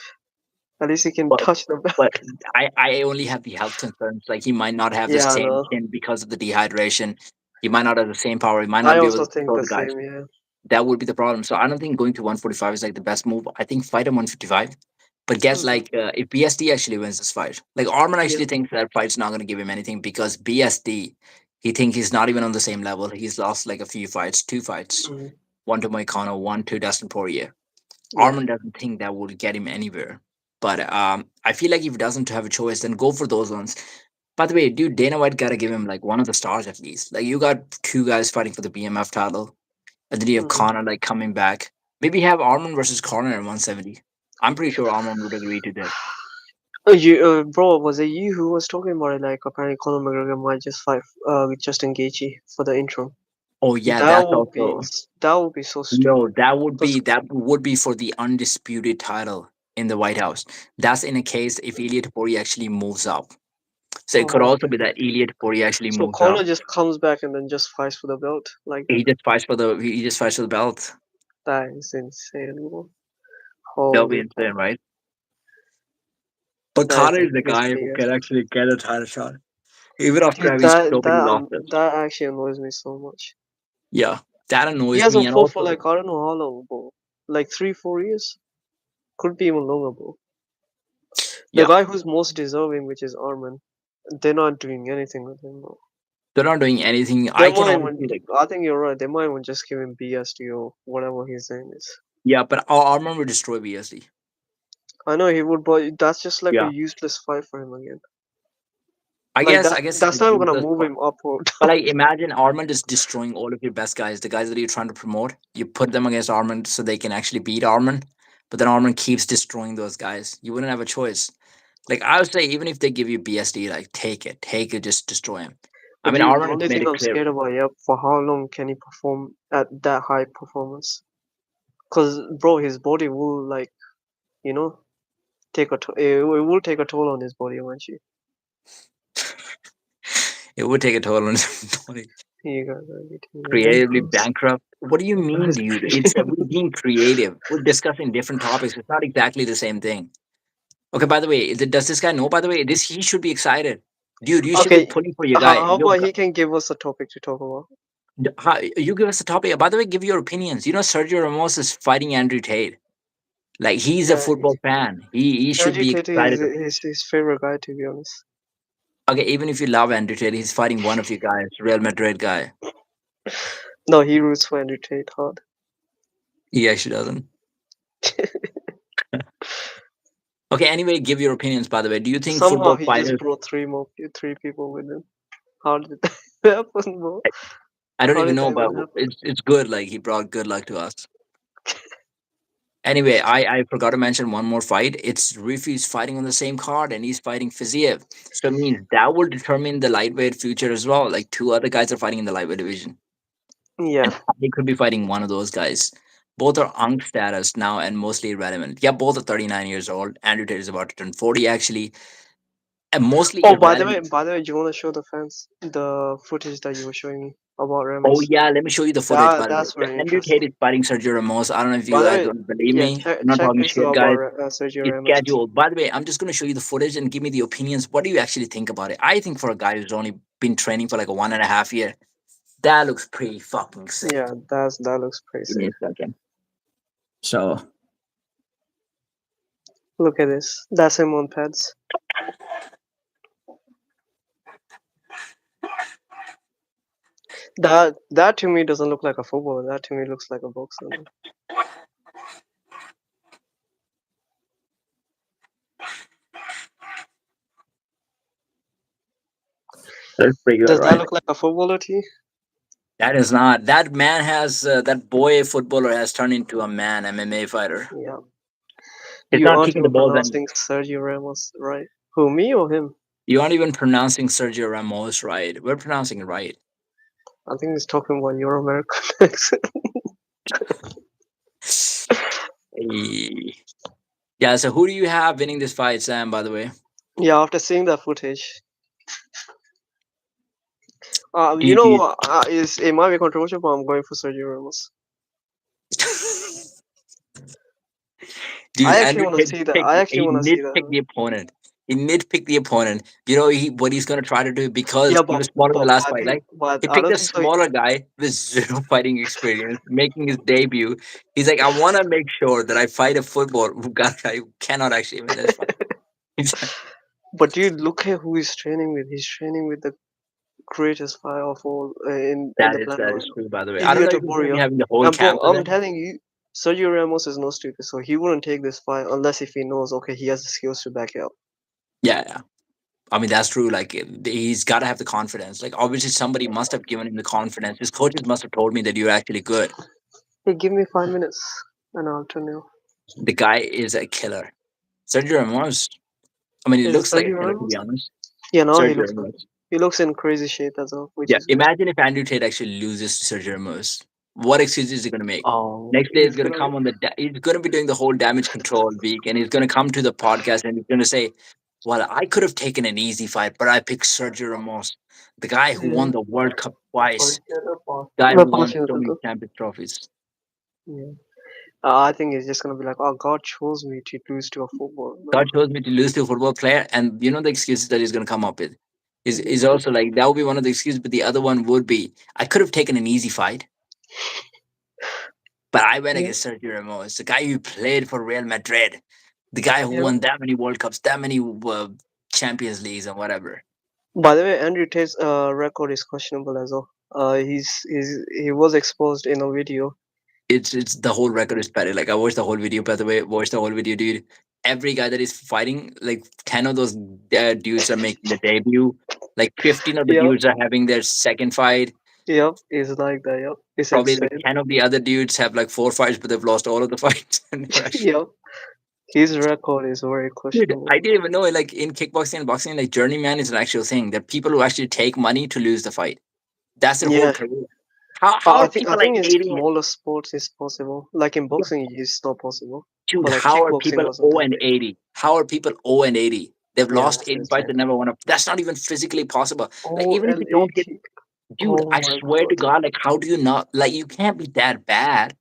At least he can But touch the belt. but I only have the health concerns. Like he might not have the Yeah, I same know. chin because of the dehydration. He might not have the same power. He might I not be able also to think throw the the guys. same. Yeah. That would be the problem. So I don't think going to 145 is like the best move. I think fight him 155. But guess Hmm. like if BSD actually wins this fight, like Arman Yeah. actually thinks that fight's not going to give him anything because BSD, he thinks he's not even on the same level. He's lost like a few fights, two fights, Hmm. one to Moicano, one to Dustin Poirier. Yeah. Arman doesn't think that will get him anywhere. But I feel like if he doesn't have a choice, then go for those ones. By the way, dude, Dana White gotta give him like one of the stars at least. Like you got two guys fighting for the BMF title, and then you have Hmm. Connor like coming back. Maybe have Arman versus Connor at 170. I'm pretty sure Arman would agree to that. Bro, was it you who was talking about it? Like, apparently Conor McGregor might just fight, Justin Gaethje for the interim. Oh yeah, That that's would be, also that would be so no. stupid. Cause, That would be for the undisputed title in the White House. That's in a case if Elliot Pori actually moves up. So it could oh, also okay. be that Elliot Pori actually So moves up. Conor just comes back and then just fights for the belt like that. He just fights for the belt. That is insane, bro. That'll be Holy insane, cow. right? But That is Connor the is the biggest guy who BS. can actually get a title shot, even after Dude, having so many losses. that actually annoys me so much. Yeah, that He annoys me, hasn't and fought for also like I don't know how long, bro. Like 3, 4 years. Could be even longer, bro. The yeah, guy who's most deserving, which is Armin, they're not doing anything with him, bro. they're not doing anything. They I can might honestly even, like, I think you're right. They might even just give him BSD or whatever his name is. yeah, but Armor will destroy BSD. I know he would, but that's just like a Yeah, useless fight for him again. I guess it's That's a not gonna useless move part. him up or But down. like, imagine Armand is destroying all of your best guys, the guys that you're trying to promote. You put them against Armand so they can actually beat Armand, but then Armand keeps destroying those guys. You wouldn't have a choice. Like I would say, even if they give you BSD, like take it, just destroy him. I But mean, dude, the Armand has only made thing it I'm clear. scared about, yeah, for how long can he perform at that high performance? Cause bro, his body will like, you know, it will take a toll on his body eventually. It would take a toll on his body. You guys are getting Creatively ridiculous. bankrupt. What do you You mean, guys dude? are It's we're being creative. We're discussing different topics. It's not exactly the same thing. Okay. By the way, does this guy know? By the way, this he should be excited, dude. You should be okay. pulling for your guy. How about he can give us a topic to talk about? You give us a topic. By the way, give your opinions. You know, Sergio Ramos is fighting Andrew Tate. Like he's a Yeah, football fan. He should Andrew be Tate is excited. his favorite guy, to be honest. Okay, even if you love Andrew Tate, he's fighting one of your guys, Real Madrid guy. No, he roots for Andrew Tate hard. He actually doesn't. Okay, anyway, give your opinions. By the way, do you think Somehow football he just fighters? brought three people with him. How did that happen, bro? I don't How even did that know, but even happen? it's good. Like he brought good luck to us. Anyway, I forgot to mention one more fight. It's Rifi's fighting on the same card, and he's fighting Fiziev. So it means that will determine the lightweight future as well. Like two other guys are fighting in the lightweight division, and Yeah. they could be fighting one of those guys. Both are unk status now and mostly irrelevant. Yeah, both are 39 years old. Andrew Tate is about to turn 40 actually, and mostly Oh, irrelevant. by the way, do you want to show the fans the footage that you were showing me about Oh Ramos? yeah, let me show you the footage. By the way, That's very Andrew Tate interesting. is fighting Sergio Ramos. I don't know if you By the guys way, don't believe yeah, me. I'm not check talking this shit, out guys. about Sergio It's Ramos. scheduled. By the way, I'm just going to show you the footage and give me the opinions. What do you actually think about it? I think for a guy who's only been training for like a 1.5 year, that looks pretty fucking sick. Yeah, that looks pretty Give me sick. a second. So Look at this. That's him on pads. That to me doesn't look like a footballer. That to me looks like a boxer. Man. that's pretty good, Does that right? look like a footballer to you? That is not. That man has that boy footballer has turned into a man MMA fighter. Yeah. He's You not aren't kicking the even balls and pronouncing Sergio Ramos right. Who, me or him? you aren't even pronouncing Sergio Ramos right. We're pronouncing it right. I think he's talking about your American accent. Eh, yeah. So who do you have winning this fight, Sam? By the way, Yeah, after seeing that footage, do you you, know do you, what? Is it might be controversial, but I'm going for Sergio Ramos. dude? I actually Andrew want to Tate see that. picked. I actually He want to see nitpicked that. the opponent. He nitpicked the opponent. You know what he's gonna try to do because Yeah, he was smaller in the last I fight. think, Like but he I picked don't a think so. smaller guy with zero fighting experience, making his debut. He's like, I want to make sure that I fight a football guy who cannot actually win this fight. He's like, But dude, look at who he's training with. He's training with the greatest fighter of all in the planet that right is now, true. By the way, I don't Ilya know if he's gonna be Taboria. having the whole And bro, camp with I'm him. telling you, Sergio Ramos is no stupid, so he wouldn't take this fight unless if he knows, okay, he has the skills to back it up. Yeah, yeah. I mean, that's true. Like, he's got to have the confidence. Like, obviously, somebody must have given him the confidence. His coaches must have told me that you're actually good. Hey, give me 5 minutes and I'll turn you. The guy is a killer. Sergio Ramos. I mean, he Is it looks like a Sergio killer, to be Ramos? honest. Yeah, now he Sergio looks good. Ramos. He looks in crazy shape as well, which Yeah, is good. imagine if Andrew Tate actually loses to Sergio Ramos. What excuse is he going to make? Oh, Next day, he's he's going to gonna. come on the. He's going to be doing the whole damage control week, and he's going to come to the podcast and he's going to say, "Well, I could have taken an easy fight, but I picked Sergio Ramos, the guy who Yeah. won the World Cup twice, guy The who won passion so many circle. Champions trophies." Yeah. I think he's just gonna be like, oh, God chose me to lose to a football. God chose me to lose to a football player, and you know the excuses that he's going to come up with is Yeah. also like that would be one of the excuses, but the other one would be I could have taken an easy fight, but I went Yeah. against Sergio Ramos, the guy who played for Real Madrid, the guy who Yeah. won that many World Cups, that many Champions Leagues, and whatever. By the way, Andrew Tate's record is questionable as well. He was exposed in a video. It's the whole record is petty. Like I watched the whole video. By the way, watched the whole video, dude. Every guy that is fighting, like 10 of those dudes are making the debut. Like 15 of the Yep. dudes are having their second fight. Yep. It's like that. Yep. It's Probably like insane. 10 of the other dudes have like four fights, but they've lost all of the fights. And they're actually, Yep. His record is very dude, questionable. I didn't even know like in kickboxing and boxing, like journeyman is an actual thing. There are people who actually take money to lose the fight. That's their whole Yeah. career. How are I people like think in 80? smaller sports it's possible. Like in boxing, it's not possible. Dude, But like how are kickboxing people or 0 something. and 80? How are people 0 and 80? They've Yeah, lost that's 80 fights insane. and never won up. That's not even physically possible. Like, Oh, even if you don't hit, L80. dude, Oh I my swear to god. God, like, how do you not, like, you can't be that bad.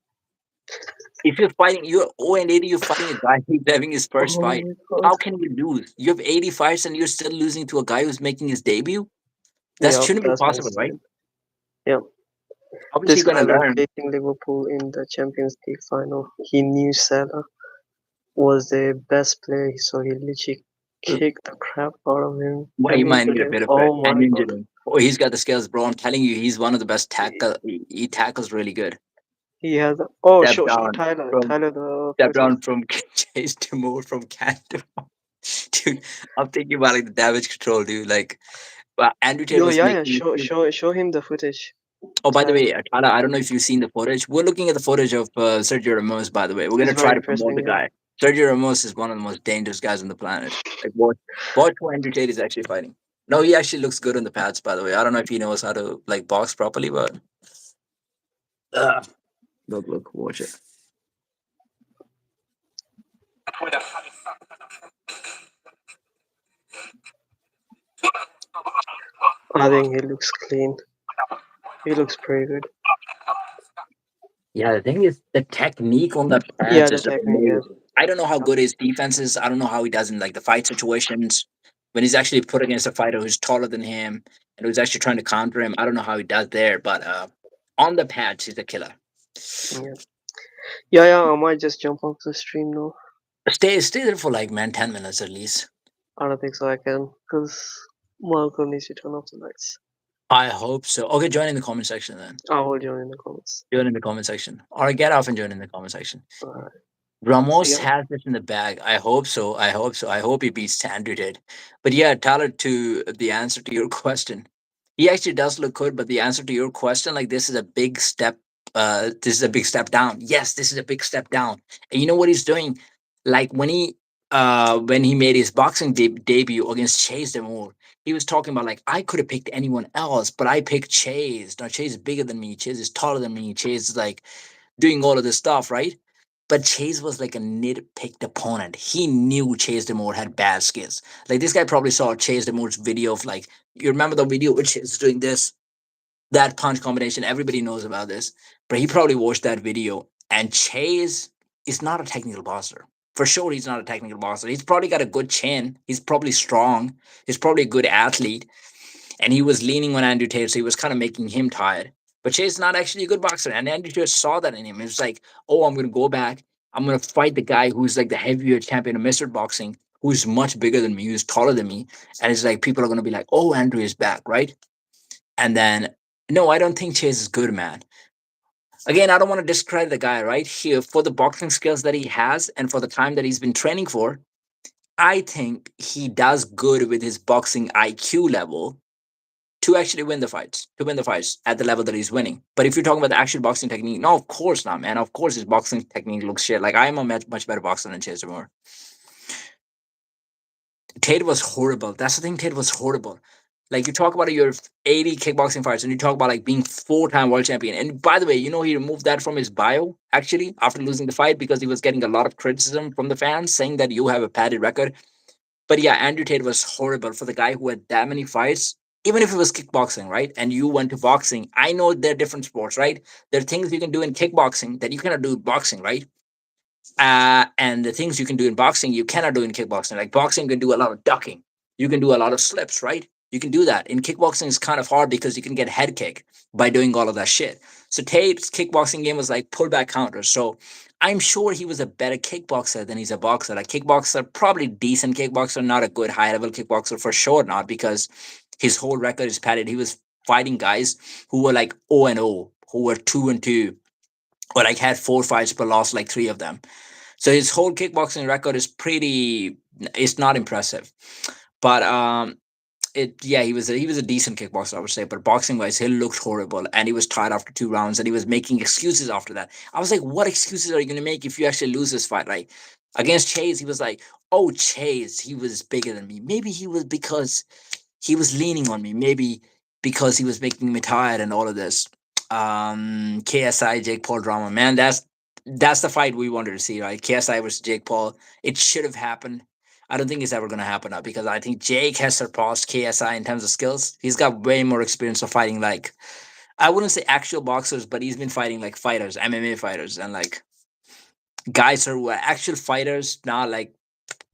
If you're fighting, you're 0 and 80, you're fighting a guy who's having his first Oh fight. my god. How can you lose? You have 80 fights and you're still losing to a guy who's making his debut? That Yep, shouldn't be that's possible, right? insane. Yep. Obviously, This you're guy going to when learn. facing Liverpool in the Champions League final, he knew Salah was the best player, so he literally kicked the crap out of him Well, he and might injured need a him. bit of it Oh my and god. injured him. Oh, he's got the skills, bro. I'm telling you, he's one of the best tackle. He tackles really good. He has oh Step show down Tyler. from Tyler the step fighter. down from Chase to Moore from Canada. Dude, I'm thinking about like the damage control, dude. Like, but Andrew Tate Yo, was yeah, yeah, making. show him the footage. Oh, by the Tyler. way, Tala, I don't know if you've seen the footage. We're looking at the footage of Sergio Ramos. By the way, we're It's gonna try very to promote interesting, the yeah. guy. Sergio Ramos is one of the most dangerous guys on the planet. Like, watch who Andrew Tate is actually fighting. No, he actually looks good on the pads. By the way, I don't know if he knows how to like box properly, but uh, look, watch it. I think he looks clean. He looks pretty good. Yeah, the thing is, the technique on the Yeah, pads the is technique, yeah. amazing. I don't know how good his defense is. I don't know how he does in like the fight situations when he's actually put against a fighter who's taller than him and who's actually trying to counter him. I don't know how he does there, but on the pads, he's a killer. Yeah. Yeah, yeah, I might just jump off the stream now. Stay there for like 10 minutes at least. I don't think so I can, because my uncle needs to turn off the lights. I hope so. Okay, join in the comment section then. I will join in the comments. Join in the comment section, or get off and join in the comment section. Alright. See Ramos ya. has this in the bag. I hope so. I hope so. I hope he beats Standard. But yeah, Tyler, to the answer to your question, He actually does look good, but the answer to your question, like this is a big step. This is a big step down. Yes, this is a big step down. And you know what he's doing? Like when he made his boxing debut against Chase Demore, he was talking about like I could have picked anyone else, but I picked Chase. Now Chase is bigger than me. Chase is taller than me. Chase is like doing all of this stuff, right? But Chase was like a nitpicked opponent. He knew Chase Demore had bad skills. Like this guy probably saw Chase Demore's video of like, you remember the video which is doing this, that punch combination. Everybody knows about this, but he probably watched that video. And Chase is not a technical boxer. For sure, he's not a technical boxer. He's probably got a good chin. He's probably strong. He's probably a good athlete, and he was leaning on Andrew Tate, so he was kind of making him tired. But Chase is not actually a good boxer, and Andrew Tate saw that in him. It was like, oh, I'm going to go back. I'm going to fight the guy who's like the heavyweight champion of Mr. Boxing, who's much bigger than me, who's taller than me. And it's like people are going to be like, oh, Andrew is back, right? And then, no, I don't think Chase is good, man. Again, I don't want to discredit the guy, right? Here, for the boxing skills that he has and for the time that he's been training for, I think he does good with his boxing IQ level to actually win the fights, to win the fights at the level that he's winning. But if you're talking about the actual boxing technique, no, of course not, man. Of course his boxing technique looks shit. Like I am a much better boxer than Chase Moore. Tate was horrible. That's the thing. Tate was horrible. Like you talk about your 80 kickboxing fights, and you talk about like being four-time world champion. And by the way, you know he removed that from his bio actually after losing the fight because he was getting a lot of criticism from the fans saying that you have a padded record. But yeah, Andrew Tate was horrible for the guy who had that many fights. Even if it was kickboxing, right? And you went to boxing, I know they're different sports, right? There are things you can do in kickboxing that you cannot do in boxing, right? And the things you can do in boxing, you cannot do in kickboxing. Like boxing, you can do a lot of ducking. You can do a lot of slips, right? You can do that. In kickboxing, it's kind of hard because you can get head kick by doing all of that shit. So Tate's kickboxing game was like pullback counters. So I'm sure he was a better kickboxer than he's a boxer. Like kickboxer, probably decent kickboxer, not a good high level kickboxer for sure, not because his whole record is padded. He was fighting guys who were like 0-0, who were 2-2, or like had four fights but lost like three of them. So his whole kickboxing record is pretty. It's not impressive, but it yeah he was a decent kickboxer I would say. But boxing wise, he looked horrible, and he was tired after 2 rounds, and he was making excuses after that. I was like, what excuses are you going to make if you actually lose this fight? Like against Chase, he was like, oh Chase, he was bigger than me. Maybe he was because he was leaning on me. Maybe because he was making me tired and all of this. KSI Jake Paul drama, man. That's the fight we wanted to see, right? KSI versus Jake Paul. It should have happened. I don't think it's ever going to happen now because I think Jake has surpassed KSI in terms of skills. He's got way more experience of fighting, like, I wouldn't say actual boxers, but he's been fighting like fighters, MMA fighters, and like guys who are actual fighters, not like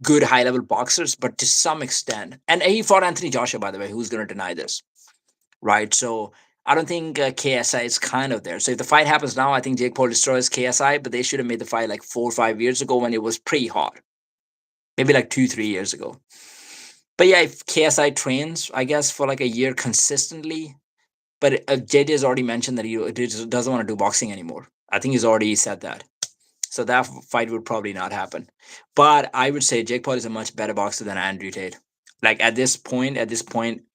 good high level boxers, but to some extent. And he fought Anthony Joshua, by the way. Who's going to deny this, right? So I don't think KSI is kind of there. So if the fight happens now, I think Jake Paul destroys KSI, but they should have made the fight like 4 or 5 years ago when it was pretty hot. Maybe like 2, 3 years ago. But yeah, if KSI trains, I guess, for like a year consistently, but JJ has already mentioned that he doesn't want to do boxing anymore. I think he's already said that. So that fight would probably not happen. But I would say Jake Paul is a much better boxer than Andrew Tate. Like at this point,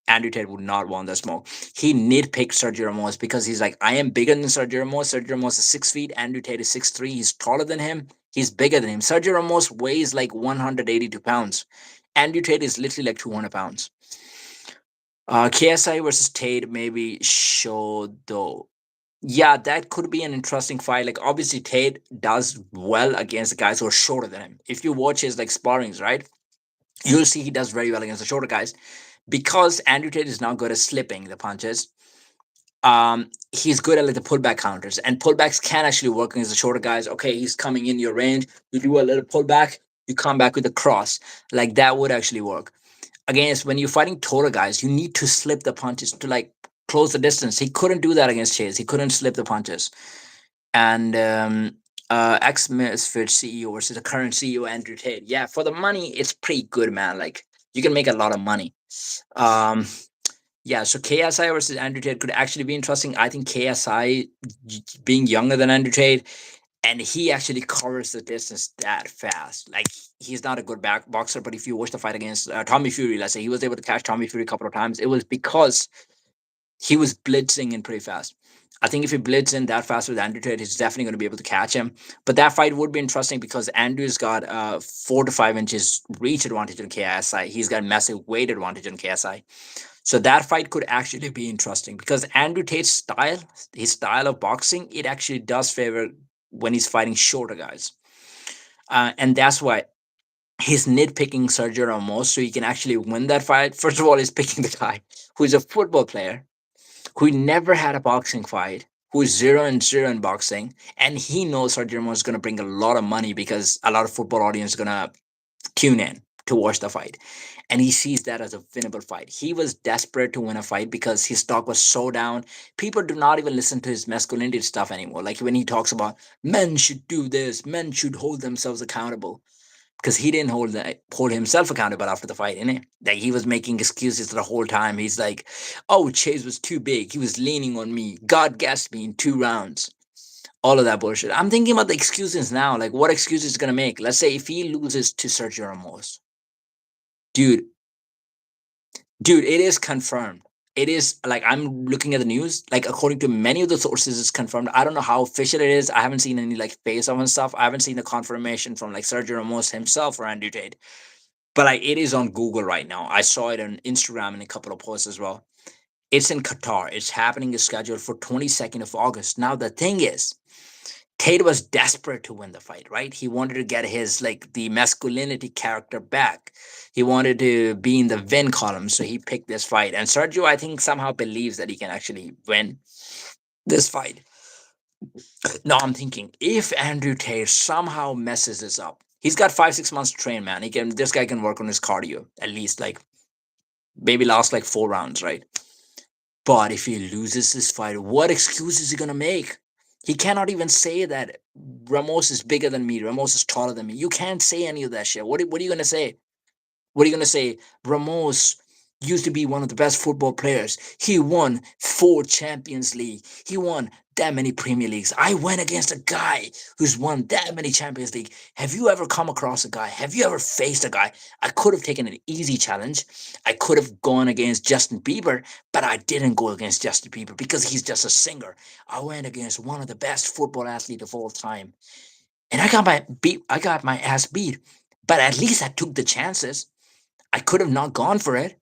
Andrew Tate would not want the smoke. He nitpicked Sergio Ramos because he's like, I am bigger than Sergio Ramos. Sergio Ramos is 6 feet. Andrew Tate is 6'3". He's taller than him. He's bigger than him. Sergio Ramos weighs like 182 pounds. Andrew Tate is literally like 200 pounds. KSI versus Tate, maybe show though. Yeah, that could be an interesting fight. Like obviously Tate does well against the guys who are shorter than him. If you watch his like sparrings, right, you'll see he does very well against the shorter guys because Andrew Tate is not good at slipping the punches. He's good at like the pullback counters, and pullbacks can actually work against the shorter guys. Okay, he's coming in your range. You do a little pullback, you come back with a cross. Like that would actually work. Against when you're fighting taller guys, you need to slip the punches to like close the distance. He couldn't do that against Chase. He couldn't slip the punches. And ex Misfit CEO versus the current CEO Andrew Tate. Yeah, for the money, it's pretty good, man. Like you can make a lot of money. Um, yeah, so KSI versus Andrew Tate could actually be interesting. I think KSI being younger than Andrew Tate, and he actually covers the distance that fast. Like he's not a good back boxer, but if you watch the fight against Tommy Fury, let's say he was able to catch Tommy Fury a couple of times, it was because He was blitzing in pretty fast. I think if he blitz in that fast with Andrew Tate, he's definitely going to be able to catch him. But that fight would be interesting because Andrew's got 4 to 5 inches reach advantage on KSI. He's got massive weight advantage on KSI. So that fight could actually be interesting because Andrew Tate's style, his style of boxing, it actually does favor when he's fighting shorter guys. And that's why he's nitpicking Sergio Ramos so he can actually win that fight. First of all, he's picking the guy who is a football player who never had a boxing fight, who is 0-0 in boxing, and he knows Sergio Ramos is going to bring a lot of money because a lot of football audience is going to tune in to watch the fight. And he sees that as a winnable fight. He was desperate to win a fight because his stock was so down. People do not even listen to his masculinity stuff anymore. Like when he talks about men should do this, men should hold themselves accountable because he didn't hold himself accountable after the fight, innit? Like he was making excuses the whole time. He's like, "Oh, Chase was too big. He was leaning on me. God gassed me in 2 rounds." All of that bullshit. I'm thinking about the excuses now. Like, what excuses is gonna make? Let's say if he loses to Sergio Ramos, dude, dude, it is confirmed. It is like I'm looking at the news. Like according to many of the sources, it's confirmed. I don't know how official it is. I haven't seen any like face off and stuff. I haven't seen the confirmation from like Sergio Ramos himself or Andrew Tate. But like it is on Google right now. I saw it on Instagram and a couple of posts as well. It's in Qatar. It's happening. It's scheduled for 22nd of August. Now the thing is, Tate was desperate to win the fight, right? He wanted to get his like the masculinity character back. He wanted to be in the win column, so he picked this fight. And Sergio, I think, somehow believes that he can actually win this fight. Now I'm thinking if Andrew Tate somehow messes this up, he's got 5 6 months to train, man. He can. This guy can work on his cardio at least, like maybe last like 4 rounds, right? But if he loses this fight, what excuse is he gonna make? He cannot even say that Ramos is bigger than me. Ramos is taller than me. You can't say any of that shit. What are you gonna say? What are you going to say? Ramos used to be one of the best football players. He won 4 Champions League. He won that many Premier Leagues. I went against a guy who's won that many Champions League. Have you ever come across a guy? Have you ever faced a guy? I could have taken an easy challenge. I could have gone against Justin Bieber, but I didn't go against Justin Bieber because he's just a singer. I went against one of the best football athletes of all time. And I got my ass beat. But at least I took the chances. I could have not gone for it.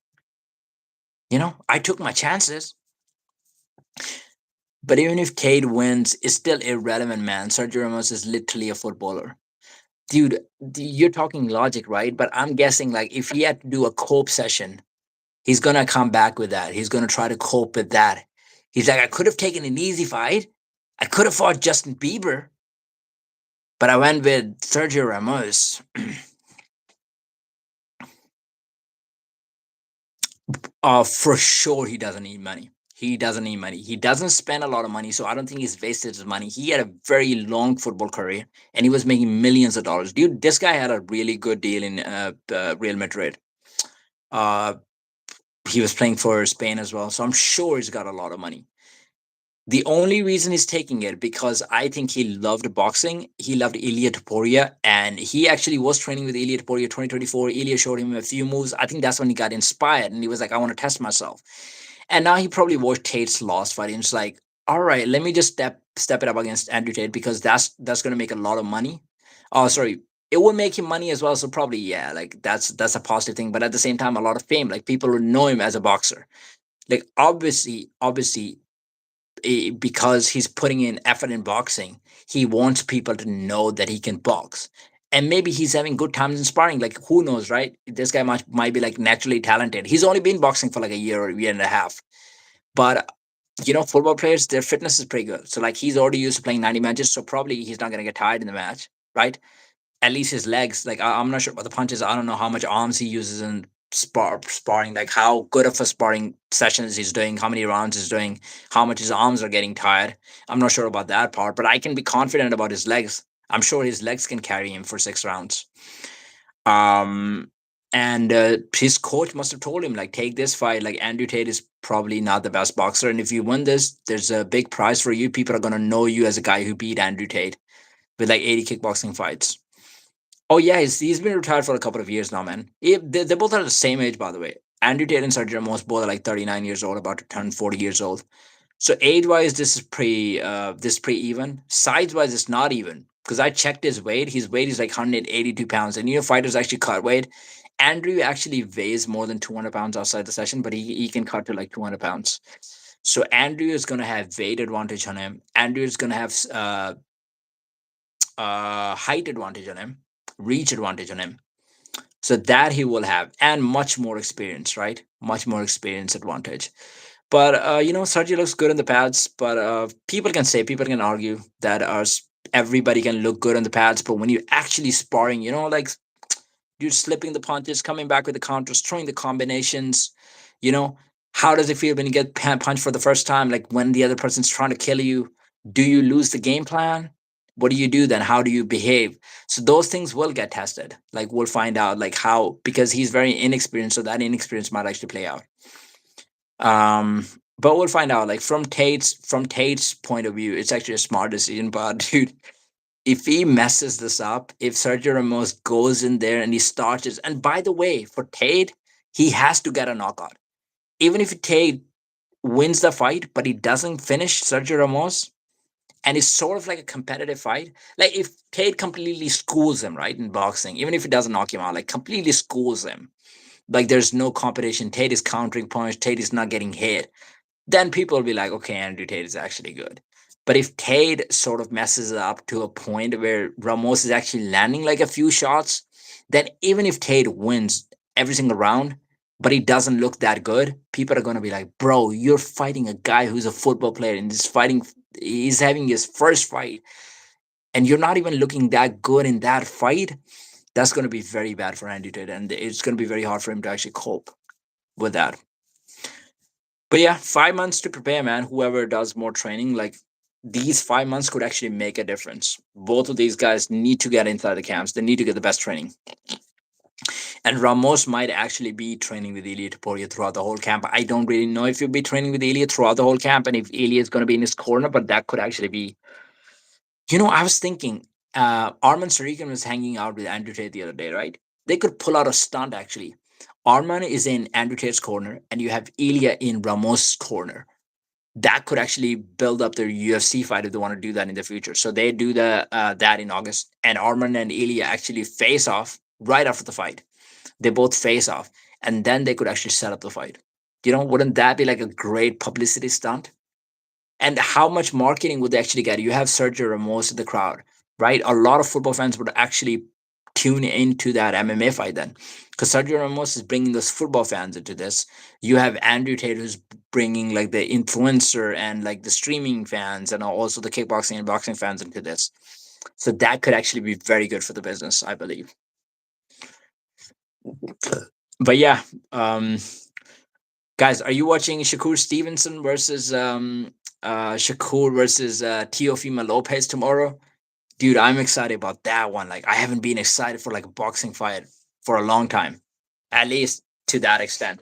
I took my chances. But even if Tate wins, it's still irrelevant, man. Sergio Ramos is literally a footballer. Dude, you're talking logic, right? But I'm guessing like if he had to do a cope session, he's gonna come back with that. He's gonna try to cope with that. He's like, I could have taken an easy fight. I could have fought Justin Bieber, but I went with Sergio Ramos. For sure, he doesn't need money. He doesn't need money. He doesn't spend a lot of money, so I don't think he's wasted his money. He had a very long football career, and he was making millions of dollars. Dude, this guy had a really good deal in Real Madrid. Uh, he was playing for Spain as well, so I'm sure he's got a lot of money. The only reason he's taking it because I think he loved boxing. He loved Ilya Topuria, and he actually was training with Ilya Topuria 2024. Ilya showed him a few moves. I think that's when he got inspired, and he was like, "I want to test myself." And now he probably watched Tate's last fight, and it's like, "All right, let me just step it up against Andrew Tate because that's going to make a lot of money." Oh, sorry. It will make him money as well, so probably yeah, like that's a positive thing. But at the same time, a lot of fame, like people will know him as a boxer. Like obviously, because he's putting in effort in boxing, he wants people to know that he can box. And maybe he's having good times in sparring. Like who knows, right? This guy might be like naturally talented. He's only been boxing for like a year or a year and a half. But football players, their fitness is pretty good. So like he's already used to playing 90 matches, so probably he's not gonna get tired in the match, right? At least his legs. Like I'm not sure about the punches. I don't know how much arms he uses in sparring. Like how good of a sparring sessions he's doing, how many rounds he's doing, how much his arms are getting tired. I'm not sure about that part, but I can be confident about his legs. I'm sure his legs can carry him for 6 rounds. Um, and his coach must have told him like, take this fight. Like Andrew Tate is probably not the best boxer, and if you win this, there's a big prize for you. People are gonna know you as a guy who beat Andrew Tate with like 80 kickboxing fights. Oh yeah, he's been retired for a couple of years now, man. They both are the same age, by the way. Andrew Tate and Sergio Ramos both are like 39 years old, about to turn 40 years old. So age wise, this is pretty even. Size wise, it's not even because I checked his weight. His weight is like 182 pounds, and fighters actually cut weight. Andrew actually weighs more than 200 pounds outside the session, but he can cut to like 200 pounds. So Andrew is gonna have weight advantage on him. Andrew is gonna have height advantage on him, reach advantage on him. So that he will have, and much more experience, right? Much more experience advantage. But Sergio looks good in the pads. But people can argue that everybody can look good on the pads. But when you're actually sparring, like you're slipping the punches, coming back with the counters, throwing the combinations, you know, how does it feel when you get punched for the first time? Like when the other person's trying to kill you, do you lose the game plan? What do you do then? How do you behave? So those things will get tested. Like we'll find out like how, because he's very inexperienced, so that inexperience might actually play out. Um, but we'll find out. Like from Tate's point of view, it's actually a smart decision. But dude, if he messes this up, if Sergio Ramos goes in there and he starts it, and by the way, for Tate, he has to get a knockout. Even if Tate wins the fight, but he doesn't finish Sergio Ramos, and it's sort of like a competitive fight. Like if Tate completely schools him, right, in boxing, even if he doesn't knock him out, like completely schools him, like there's no competition. Tate is countering punch. Tate is not getting hit. Then people will be like, okay, Andrew Tate is actually good. But if Tate sort of messes it up to a point where Ramos is actually landing like a few shots, then even if Tate wins every single round, but he doesn't look that good, people are going to be like, bro, you're fighting a guy who's a football player and he's having his first fight, and you're not even looking that good in that fight. That's going to be very bad for Andrew Tate, and it's going to be very hard for him to actually cope with that. But yeah, 5 months to prepare, man. Whoever does more training, like these 5 months could actually make a difference. Both of these guys need to get inside the camps. They need to get the best training. And Ramos might actually be training with Ilya Taporia throughout the whole camp. I don't really know if he'll be training with Ilya throughout the whole camp and if Ilya is going to be in his corner, but that could actually be. I was thinking, Arman Sarikan was hanging out with Andrew Tate the other day, right? They could pull out a stunt actually. Arman is in Andrew Tate's corner, and you have Ilya in Ramos' corner. That could actually build up their UFC fight if they want to do that in the future. So they do that in August, and Arman and Ilya actually face off right after the fight. They both face off, and then they could actually set up the fight. Wouldn't that be like a great publicity stunt? And how much marketing would they actually get? You have Sergio Ramos in the crowd, right? A lot of football fans would actually tune into that MMA fight then, because Sergio Ramos is bringing those football fans into this. You have Andrew Tate who's bringing like the influencer and like the streaming fans and also the kickboxing and boxing fans into this. So that could actually be very good for the business, I believe. But yeah, guys, are you watching Shakur Stevenson versus Shakur versus Teofimo Lopez tomorrow? Dude, I'm excited about that one. Like, I haven't been excited for like a boxing fight for a long time, at least to that extent.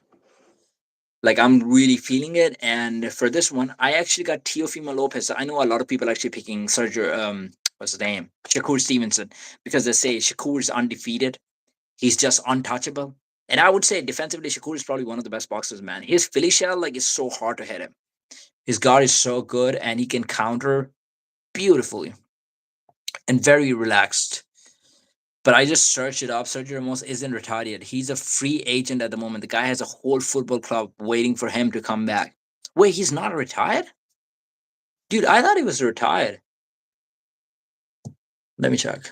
Like, I'm really feeling it. And for this one, I actually got Teofimo Lopez. I know a lot of people actually picking Sergio, what's his name? Shakur Stevenson, because they say Shakur is undefeated. He's just untouchable. And I would say defensively, Shakur is probably one of the best boxers, man. His Philly shell, like, is so hard to hit him. His guard is so good, and he can counter beautifully and very relaxed. But I just searched it up. Sergio Ramos isn't retired yet. He's a free agent at the moment. The guy has a whole football club waiting for him to come back. Wait, he's not retired? Dude, I thought he was retired. Let me check.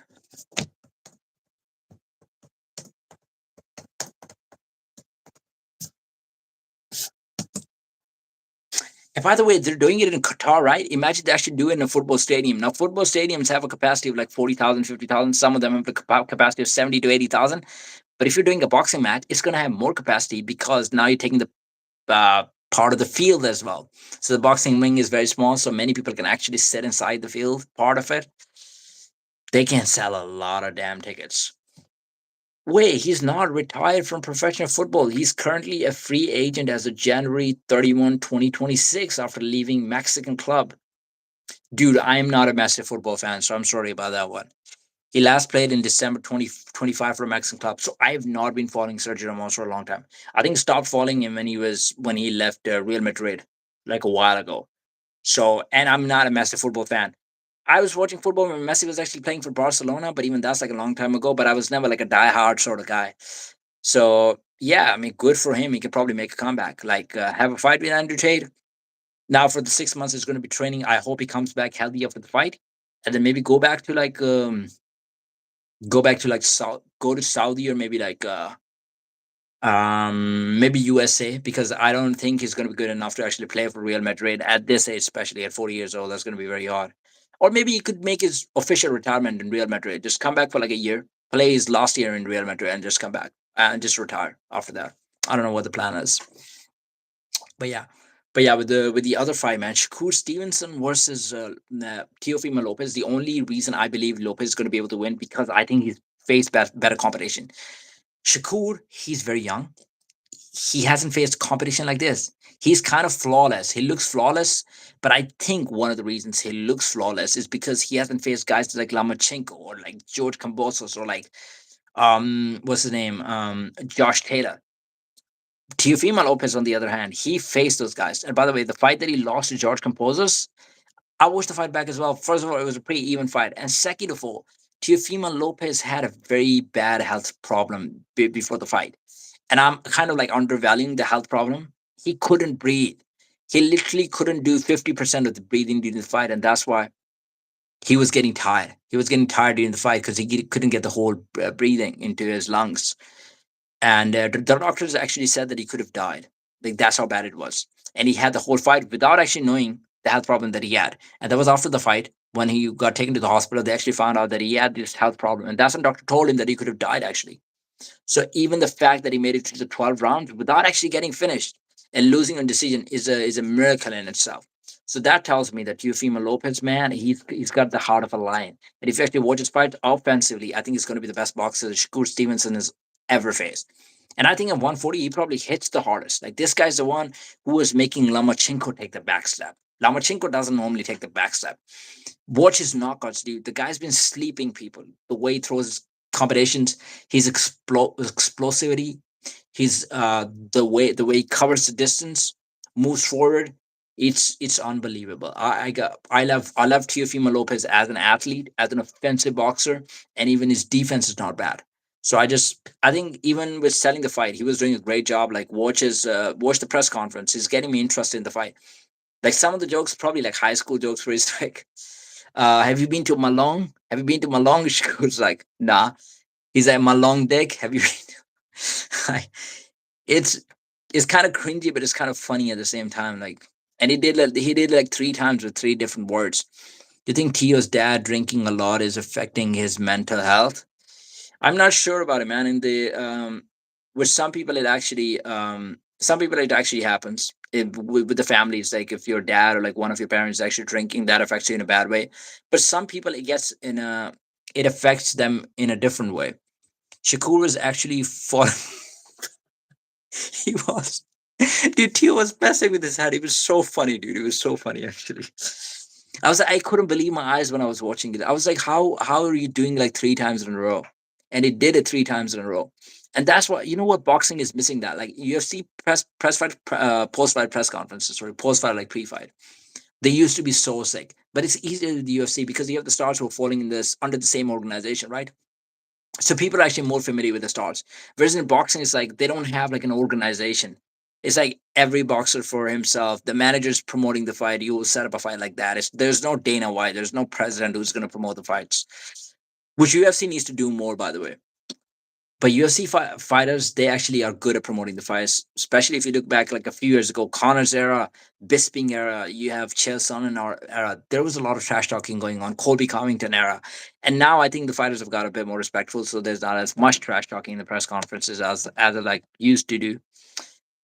And by the way, they're doing it in Qatar, right? Imagine they actually do it in a football stadium. Now, football stadiums have a capacity of like 40,000, 50,000. Some of them have a capacity of 70 to 80,000. But if you're doing a boxing match, it's going to have more capacity because now you're taking the part of the field as well. So the boxing ring is very small, so many people can actually sit inside the field part of it. They can sell a lot of damn tickets. Wait, he's not retired from professional football. He's currently a free agent as of January 31, 2026 after leaving Mexican club. Dude, I'm not a massive football fan, so I'm sorry about that one. He last played in December 2025 for a Mexican club. So I have not been following Sergio Ramos for a long time. I think stopped following him when he left Real Madrid like a while ago. So, and I'm not a massive football fan. I was watching football when Messi was actually playing for Barcelona, but even that's like a long time ago. But I was never like a diehard sort of guy. So yeah, I mean, good for him. He could probably make a comeback, like have a fight with Andrew Tate. Now for the 6 months, he's going to be training. I hope he comes back healthy after the fight, and then maybe go back to like go to Saudi or maybe like maybe USA, because I don't think he's going to be good enough to actually play for Real Madrid at this age, especially at 40 years old. That's going to be very hard. Or maybe he could make his official retirement in Real Madrid, just come back for like a year, play his last year in Real Madrid, and just come back and just retire after that. I don't know what the plan is, but yeah. But yeah, with the other fight, man, Shakur Stevenson versus Teofimo Lopez. The only reason I believe Lopez is going to be able to win, because I think he's faced better competition. Shakur, he's very young. He hasn't faced competition like this. He's kind of flawless. He looks flawless, but I think one of the reasons he looks flawless is because he hasn't faced guys like Lomachenko or like George Kambosos or like what's his name, Josh Taylor. Teofimo Lopez, on the other hand, he faced those guys. And by the way, the fight that he lost to George Kambosos, I watched the fight back as well. First of all, it was a pretty even fight, and second of all, Teofimo Lopez had a very bad health problem before the fight, and I'm kind of like undervaluing the health problem. He couldn't breathe. He literally couldn't do 50% of the breathing during the fight, and that's why he was getting tired. He was getting tired during the fight because couldn't get the whole breathing into his lungs. And the doctors actually said that he could have died. Like that's how bad it was. And he had the whole fight without actually knowing the health problem that he had. And that was after the fight when he got taken to the hospital. They actually found out that he had this health problem, and that's when doctor told him that he could have died actually. So even the fact that he made it to the 12 rounds without actually getting finished and losing on decision is a miracle in itself. So that tells me that Teofimo Lopez, man, he's got the heart of a lion. And if you actually watch his fight offensively, I think he's going to be the best boxer that Shakur Stevenson has ever faced. And I think at 140, he probably hits the hardest. Like this guy's the one who was making Lomachenko take the back step. Lomachenko doesn't normally take the back step. Watch his knockouts, dude. The guy's been sleeping people. The way he throws combinations, his explosivity, his the way he covers the distance, moves forward. It's unbelievable. I love Teofimo Lopez as an athlete, as an offensive boxer, and even his defense is not bad. So I think even with selling the fight, he was doing a great job. Like watch the press conference. He's getting me interested in the fight. Like some of the jokes, probably like high school jokes, where he's like, have you been to Malong? Have you been to Malong? She goes like, nah. He's like, Malong dick. Have you been to like, it's it's kind of cringy, but it's kind of funny at the same time. Like, and he did like three times with three different words. Do you think Tio's dad drinking a lot is affecting his mental health? I'm not sure about it, man. In the with some people it actually happens. With the families, like if your dad or like one of your parents is actually drinking, that affects you in a bad way. But some people it affects them in a different way. Shakur was actually for he was dude, Tio was messing with his head. He was so funny, dude. It was so funny actually. I couldn't believe my eyes when I was watching it. I was like, how are you doing like three times in a row? And it did it three times in a row. And that's what, you know what, boxing is missing, that like UFC press fight post fight press conferences, or post fight like pre fight. They used to be so sick, but it's easier with the UFC because you have the stars who are falling in this under the same organization, right? So people are actually more familiar with the stars. Whereas in boxing, it's like they don't have like an organization. It's like every boxer for himself. The manager's promoting the fight. You will set up a fight like that. There's no Dana White. There's no president who's going to promote the fights, which UFC needs to do more, by the way. But UFC fighters, they actually are good at promoting the fights, especially if you look back like a few years ago, Connor's era, Bisping era, you have Chael Sonnen era. There was a lot of trash talking going on, Colby Covington era. And now I think the fighters have got a bit more respectful, so there's not as much trash talking in the press conferences as they like used to do.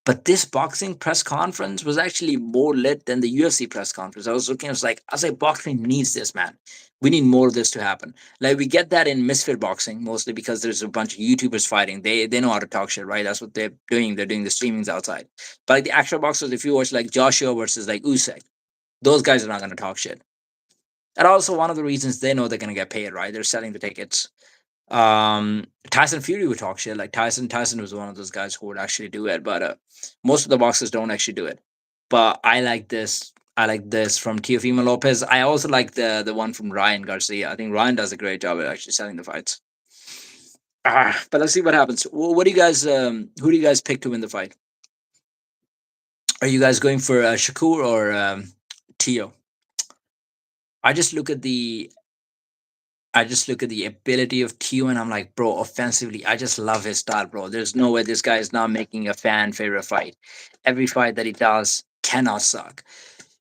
But this boxing press conference was actually more lit than the UFC press conference. I was like, boxing needs this, man. We need more of this to happen. Like we get that in misfit boxing mostly because there's a bunch of YouTubers fighting. They know how to talk shit, right? That's what they're doing. They're doing the streamings outside. But like the actual boxers, if you watch like Joshua versus like Usyk, those guys are not going to talk shit. And also one of the reasons they know they're gonna get paid, right? They're selling the tickets. Tyson Fury would talk shit. Like Tyson was one of those guys who would actually do it, but most of the boxers don't actually do it. But I like this from Teofimo Lopez. I also like the one from Ryan Garcia. I think Ryan does a great job at actually selling the fights. But let's see what happens. What do you guys? Who do you guys pick to win the fight? Are you guys going for Shakur or Tio? I just look at the I just look at the ability of Tio and I'm like, bro, offensively, I just love his style, bro. There's no way this guy is not making a fan favorite fight. Every fight that he does cannot suck.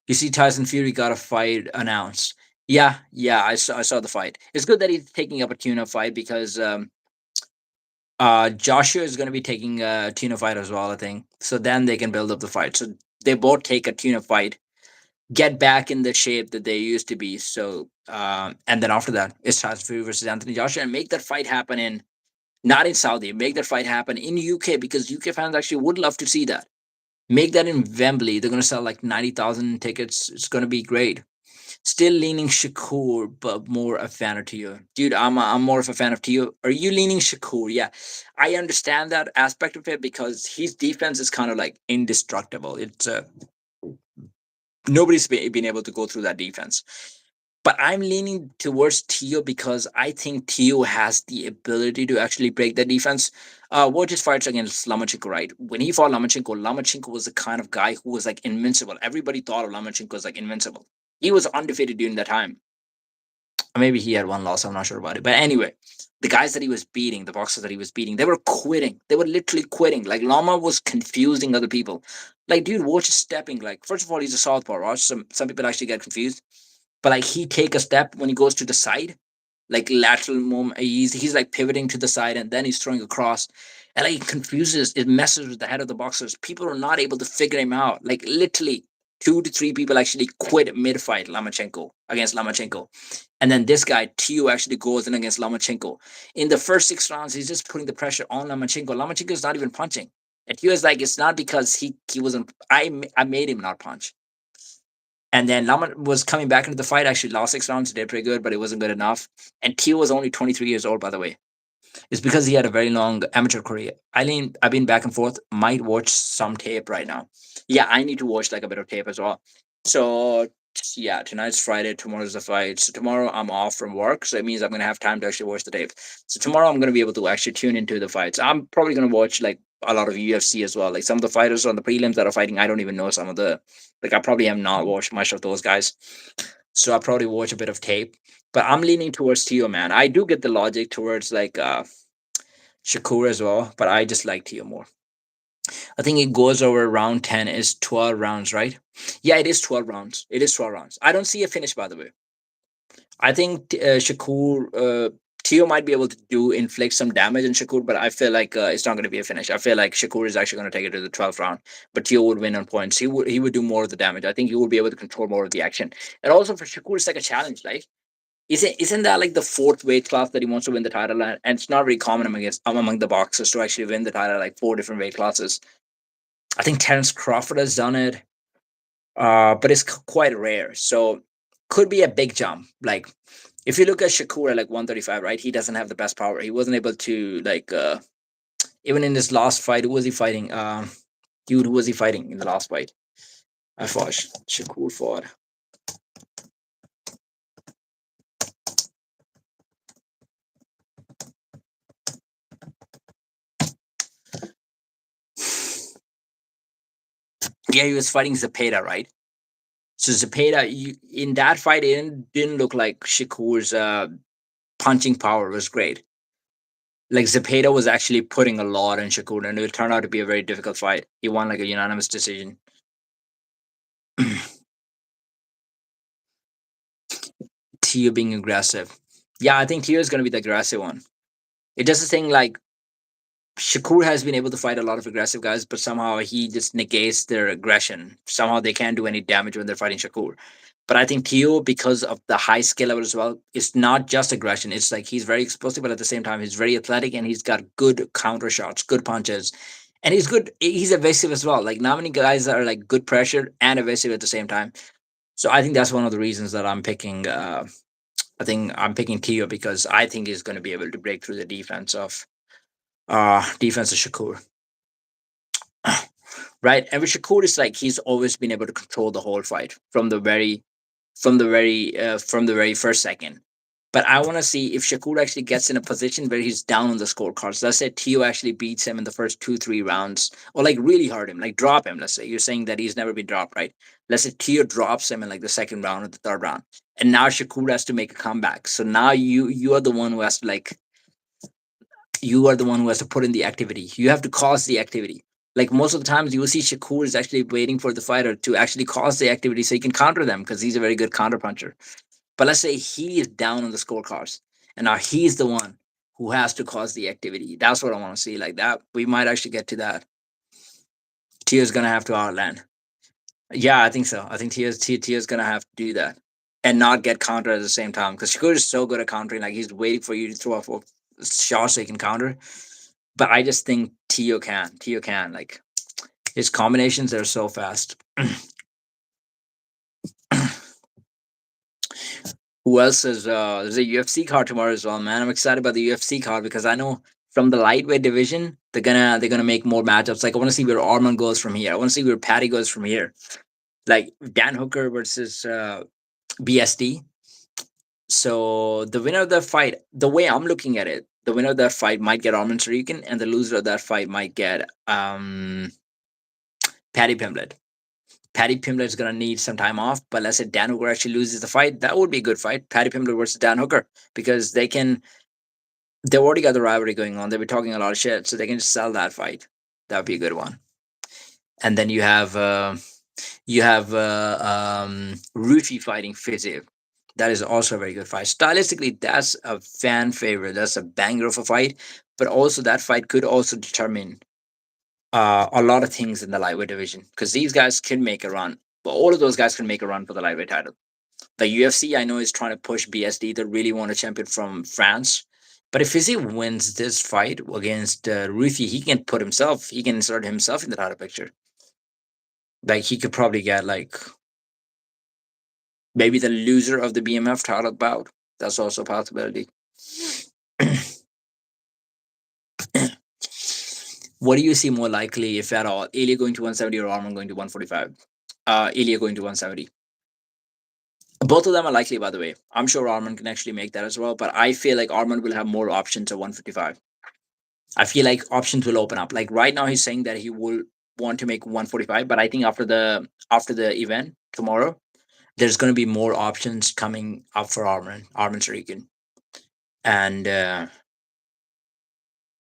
You see, Tyson Fury got a fight announced. Yeah, I saw the fight. It's good that he's taking up a tuna fight because Joshua is going to be taking a tuna fight as well, I think. So then they can build up the fight. So they both take a tuna fight, get back in the shape that they used to be. So, and then after that, it's Tyson Fury versus Anthony Joshua, and make that fight happen in not in Saudi, make that fight happen in UK because UK fans actually would love to see that. Make that in Wembley. They're gonna sell like 90,000 tickets. It's gonna be great. Still leaning Shakur, but more a fan of Tio. Dude, I'm more of a fan of Tio. Are you leaning Shakur? Yeah, I understand that aspect of it because his defense is kind of like indestructible. It's nobody's been able to go through that defense. But I'm leaning towards Tio because I think Tio has the ability to actually break the defense. Watch his fights against Lomachenko, right? When he fought Lomachenko was the kind of guy who was like invincible. Everybody thought of Lomachenko as like invincible. He was undefeated during that time. Or maybe he had one loss. I'm not sure about it. But anyway, the guys that he was beating, the boxers that he was beating, they were quitting. They were literally quitting. Like Lama was confusing other people. Like, dude, watch his stepping. Like, first of all, he's a southpaw. Right? Some people actually get confused. But like he take a step when he goes to the side, like lateral moment. He's like pivoting to the side and then he's throwing across. And like it confuses, it messes with the head of the boxers. People are not able to figure him out. Like literally 2 to 3 people actually quit mid-fight against Lomachenko. And then this guy, Tio, actually goes in against Lomachenko. In the first 6 rounds, he's just putting the pressure on Lomachenko. Lomachenko is not even punching. And Tio is like, it's not because he wasn't I made him not punch. And then Lama was coming back into the fight, actually lost 6 rounds, did pretty good, but it wasn't good enough. And Tio was only 23 years old, by the way. It's because he had a very long amateur career. I've been back and forth, might watch some tape right now. Yeah, I need to watch like a bit of tape as well. So yeah, tonight's Friday, tomorrow's the fight. So tomorrow I'm off from work, so it means I'm gonna have time to actually watch the tape. So tomorrow I'm gonna be able to actually tune into the fights. I'm probably gonna watch like a lot of UFC as well. Like some of the fighters on the prelims that are fighting, I don't even know some of the like I probably have not watched much of those guys. So I probably watch a bit of tape. But I'm leaning towards Tio, man. I do get the logic towards like Shakur as well, but I just like Tio more. I think it goes over round 10 is 12 rounds, right? Yeah, it is 12 rounds. It is 12 rounds. I don't see a finish, by the way. I think Shakur, Tio might be able to do inflict some damage on Shakur, but I feel like it's not going to be a finish. I feel like Shakur is actually going to take it to the 12th round, but Tio would win on points. He would do more of the damage. I think he would be able to control more of the action. And also for Shakur, it's like a challenge, like isn't that like the fourth weight class that he wants to win the title at? And it's not very common among the boxers to actually win the title like four different weight classes. I think Terence Crawford has done it, but it's quite rare. So could be a big jump. Like if you look at Shakur at like 135, right? He doesn't have the best power. He wasn't able to like even in his last fight. Who was he fighting? Dude, who was he fighting in the last fight? I fought Shakur fought. Yeah, he was fighting Zapata, right? So Zapata, in that fight, it didn't look like Shakur's punching power was great. Like Zapata was actually putting a lot in Shakur, and it turned out to be a very difficult fight. He won like a unanimous decision. Tio being aggressive. Yeah, I think Tio is going to be the aggressive one. It does the thing like Shakur has been able to fight a lot of aggressive guys, but somehow he just negates their aggression. Somehow they can't do any damage when they're fighting Shakur. But I think Tio, because of the high skill level as well, it's not just aggression. It's like he's very explosive, but at the same time, he's very athletic and he's got good counter shots, good punches. And he's good. He's evasive as well. Like not many guys are like good pressure and evasive at the same time. So I think that's one of the reasons that I'm picking. I think I'm picking Tio because I think he's going to be able to break through the defense of Shakur. Right? And with Shakur, it's like he's always been able to control the whole fight from the very first second. But I want to see if Shakur actually gets in a position where he's down on the scorecards. Let's say Tio actually beats him in the first 2 3 rounds, or like really hurt him, like drop him. Let's say you're saying that he's never been dropped, right? Let's say Tio drops him in like the second round or the third round, and now Shakur has to make a comeback. So now you are the one who has to like you are the one who has to put in the activity. You have to cause the activity. Like most of the times, you will see Shakur is actually waiting for the fighter to actually cause the activity so he can counter them because he's a very good counter puncher. But let's say he is down on the scorecards, and now he's the one who has to cause the activity. That's what I want to see. Like that, we might actually get to that. Tia's gonna have to outland. Yeah, I think so. I think Tia's gonna have to do that and not get countered at the same time because Shakur is so good at countering. Like he's waiting for you to throw a shot so he can counter. But I just think Tio can. Tio can. Like his combinations are so fast. Who else is there's a UFC card tomorrow as well, man. I'm excited about the UFC card because I know from the lightweight division they're gonna make more matchups. Like I want to see where Arman goes from here. I want to see where Patty goes from here. Like Dan Hooker versus BSD. So the winner of that fight, the way I'm looking at it, the winner of that fight might get Arman Sarikin, and the loser of that fight might get Patty Pimblett. Paddy Pimblett is going to need some time off, but let's say Dan Hooker actually loses the fight, that would be a good fight. Paddy Pimblett versus Dan Hooker because they've already got the rivalry going on. They've been talking a lot of shit, so they can just sell that fight. That would be a good one. And then you have Ruchi fighting Fiziev. That is also a very good fight. Stylistically, that's a fan favorite. That's a banger of a fight. But also, that fight could also determine a lot of things in the lightweight division because these guys can make a run. But all of those guys can make a run for the lightweight title. The UFC, I know, is trying to push BSD. They really want a champion from France. But if Fizzy wins this fight against Ruthie, he can insert himself in the title picture. Like he could probably get like maybe the loser of the BMF title bout. That's also a possibility. What do you see more likely, if at all? Ilya going to 170 or Arman going to 145? Ilya going to 170. Both of them are likely, by the way. I'm sure Arman can actually make that as well, but I feel like Arman will have more options at 155. I feel like options will open up. Like right now, he's saying that he will want to make 145, but I think after the event tomorrow, there's going to be more options coming up for Arman Sarikin, and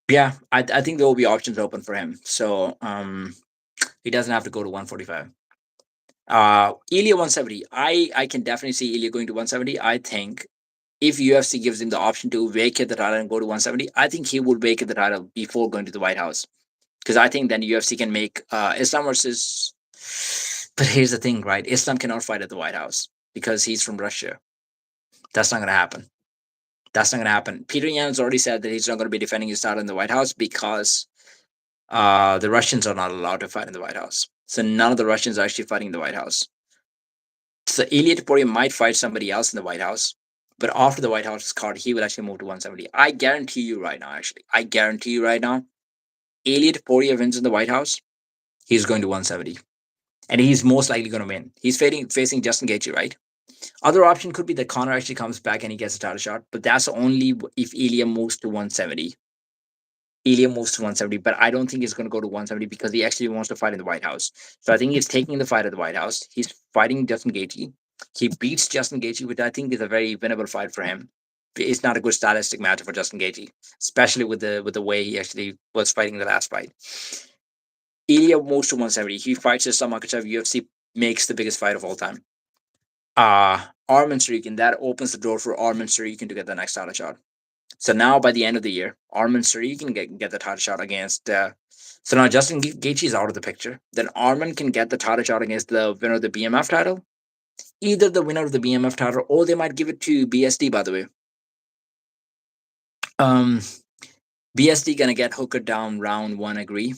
yeah, I think there will be options open for him. So he doesn't have to go to 145. Ilya 170. I can definitely see Ilya going to 170. I think if UFC gives him the option to vacate the title and go to 170, I think he would vacate the title before going to the White House. Because I think then UFC can make Islam versus. But here's the thing, right? Islam cannot fight at the White House because he's from Russia. That's not going to happen. That's not going to happen. Peter Yan has already said that he's not going to be defending his title in the White House because the Russians are not allowed to fight in the White House. So none of the Russians are actually fighting in the White House. So Ilya Taporia might fight somebody else in the White House, but after the White House card, he will actually move to 170. I guarantee you right now, actually, I guarantee you right now, Ilya Taporia wins in the White House, he's going to 170. And he's most likely going to win. He's facing Justin Gaethje, right? Other option could be that Connor actually comes back and he gets a title shot, but that's only if Ilya moves to 170. Ilya moves to 170, but I don't think he's going to go to 170 because he actually wants to fight in the White House. So I think he's taking the fight at the White House. He's fighting Justin Gaethje. He beats Justin Gaethje, which I think is a very winnable fight for him. It's not a good stylistic match for Justin Gaethje, especially with the way he actually was fighting the last fight. Ilya moves to 170. He fights Islam Makhachev. UFC makes the biggest fight of all time. Arman Sarikin, that opens the door for Arman Sarikin to get the next title shot. So now by the end of the year, Arman Sarikin can get the title shot against. So now Justin Gaethje is out of the picture. Then Arman can get the title shot against the winner of the BMF title. Either the winner of the BMF title, or they might give it to BSD. By the way, BSD gonna get Hooker down round one. Agree.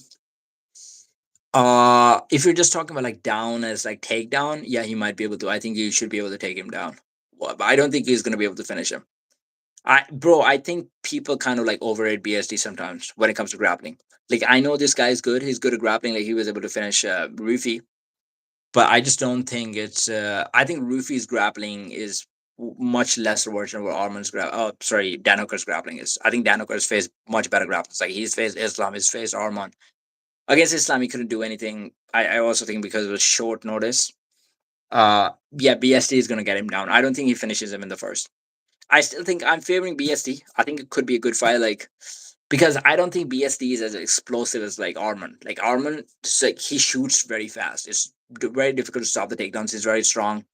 If you're just talking about like down as like takedown, yeah, he might be able to. I think you should be able to take him down. Well, but I don't think he's gonna be able to finish him. I think people kind of like overrate BSD sometimes when it comes to grappling. Like I know this guy is good. He's good at grappling. Like he was able to finish Rufy, but I just don't think it's. I think Rufy's grappling is much lesser version of what Arman's Oh, sorry, Dan Hooker's grappling is. I think Dan Hooker's faced much better grapplers. Like he's faced Islam, he's faced Arman. Against Islam, he couldn't do anything. I also think because it was short notice. Yeah, BSD is gonna get him down. I don't think he finishes him in the first. I still think I'm favoring BSD. I think it could be a good fight, like because I don't think BSD is as explosive as like Arman. Like Arman, just like he shoots very fast. It's very difficult to stop the takedowns. He's very strong,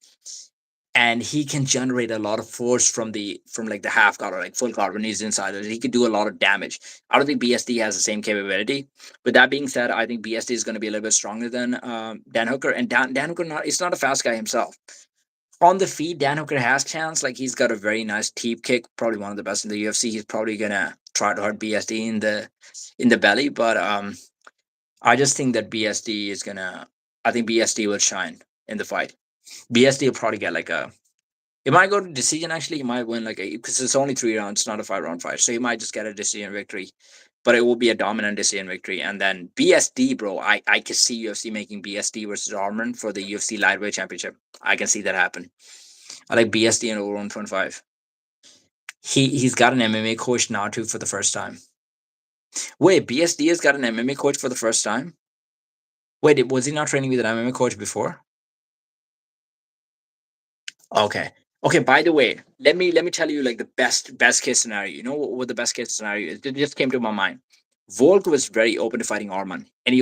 and he can generate a lot of force from like the half guard or like full guard when he's inside. He could do a lot of damage. I don't think BSD has the same capability. With that being said, I think BSD is going to be a little bit stronger than Dan Hooker, and Dan Hooker not he's not a fast guy himself. On the feet, Dan Hooker has chance. Like he's got a very nice teep kick, probably one of the best in the UFC. He's probably gonna try to hurt BSD in the belly, but I just think that BSD is gonna. I think BSD will shine in the fight. BSD will probably get like a. It might go to decision. Actually, he might win like a because it's only 3 rounds, not a 5 round fight. So he might just get a decision victory, but it will be a dominant decision victory. And then BSD, bro, I can see UFC making BSD versus Arman for the UFC lightweight championship. I can see that happen. I like BSD and over 125. He's got an MMA coach now too for the first time. Wait, BSD has got an MMA coach for the first time? Wait, was he not training with an MMA coach before? Okay. Okay, by the way, let me tell you like the best case scenario. You know what the best case scenario is? It just came to my mind. Volk was very open to fighting Arman, and he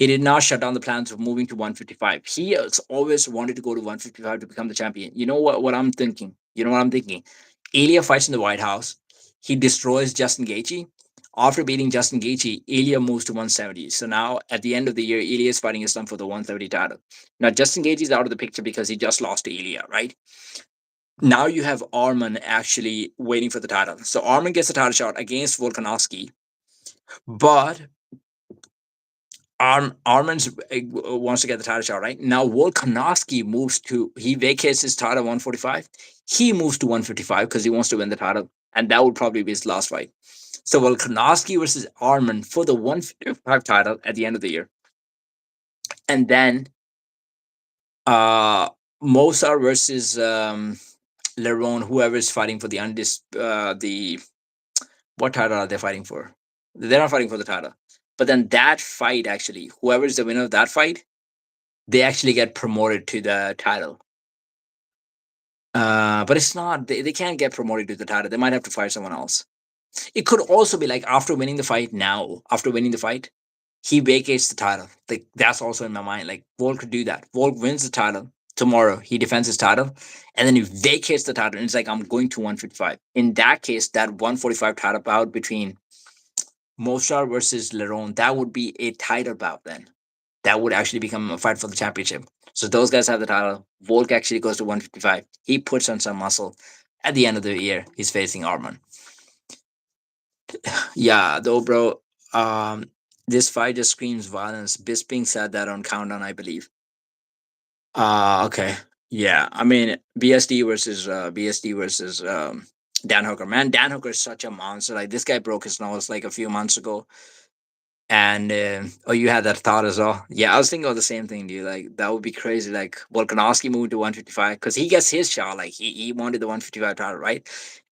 did not shut down the plans of moving to 155. He has always wanted to go to 155 to become the champion. You know what I'm thinking? You know what I'm thinking? Ilya fights in the White House. He destroys Justin Gaethje. After beating Justin Gaethje, Ilya moves to 170. So now at the end of the year, Ilya is fighting Islam for the 170 title. Now Justin Gaethje is out of the picture because he just lost to Ilya, right? Now you have Arman actually waiting for the title. So Arman gets a title shot against Volkanovski, but Arman's wants to get the title shot, right? Now Volkanovski he vacates his title 145. He moves to 155 because he wants to win the title, and that would probably be his last fight. So Volkanovski versus Arman for the 155 title at the end of the year, and then uh Mosar versus Lerone, whoever is fighting for the what title are they fighting for? They're not fighting for the title, but then that fight actually, whoever is the winner of that fight, they actually get promoted to the title. But it's not. They can't get promoted to the title. They might have to fight someone else. It could also be like after winning the fight. Now, after winning the fight, he vacates the title. Like that's also in my mind. Like Volk could do that. Volk wins the title tomorrow. He defends his title, and then he vacates the title. And it's like I'm going to 155. In that case, that 145 title bout between Mosar versus Lerone, that would be a title bout then. That would actually become a fight for the championship. So those guys have the title. Volk actually goes to 155. He puts on some muscle. At the end of the year, he's facing Arman. Yeah, though, bro. This fight just screams violence. Bisping said that on Countdown, I believe. Okay. Yeah, I mean BSD versus Dan Hooker. Man, Dan Hooker is such a monster. Like this guy broke his nose like a few months ago. And oh, you had that thought as well. Yeah, I was thinking of the same thing, dude. Like that would be crazy. Like Volkanovski moved to 155 because he gets his shot. Like he wanted the 155 title, right?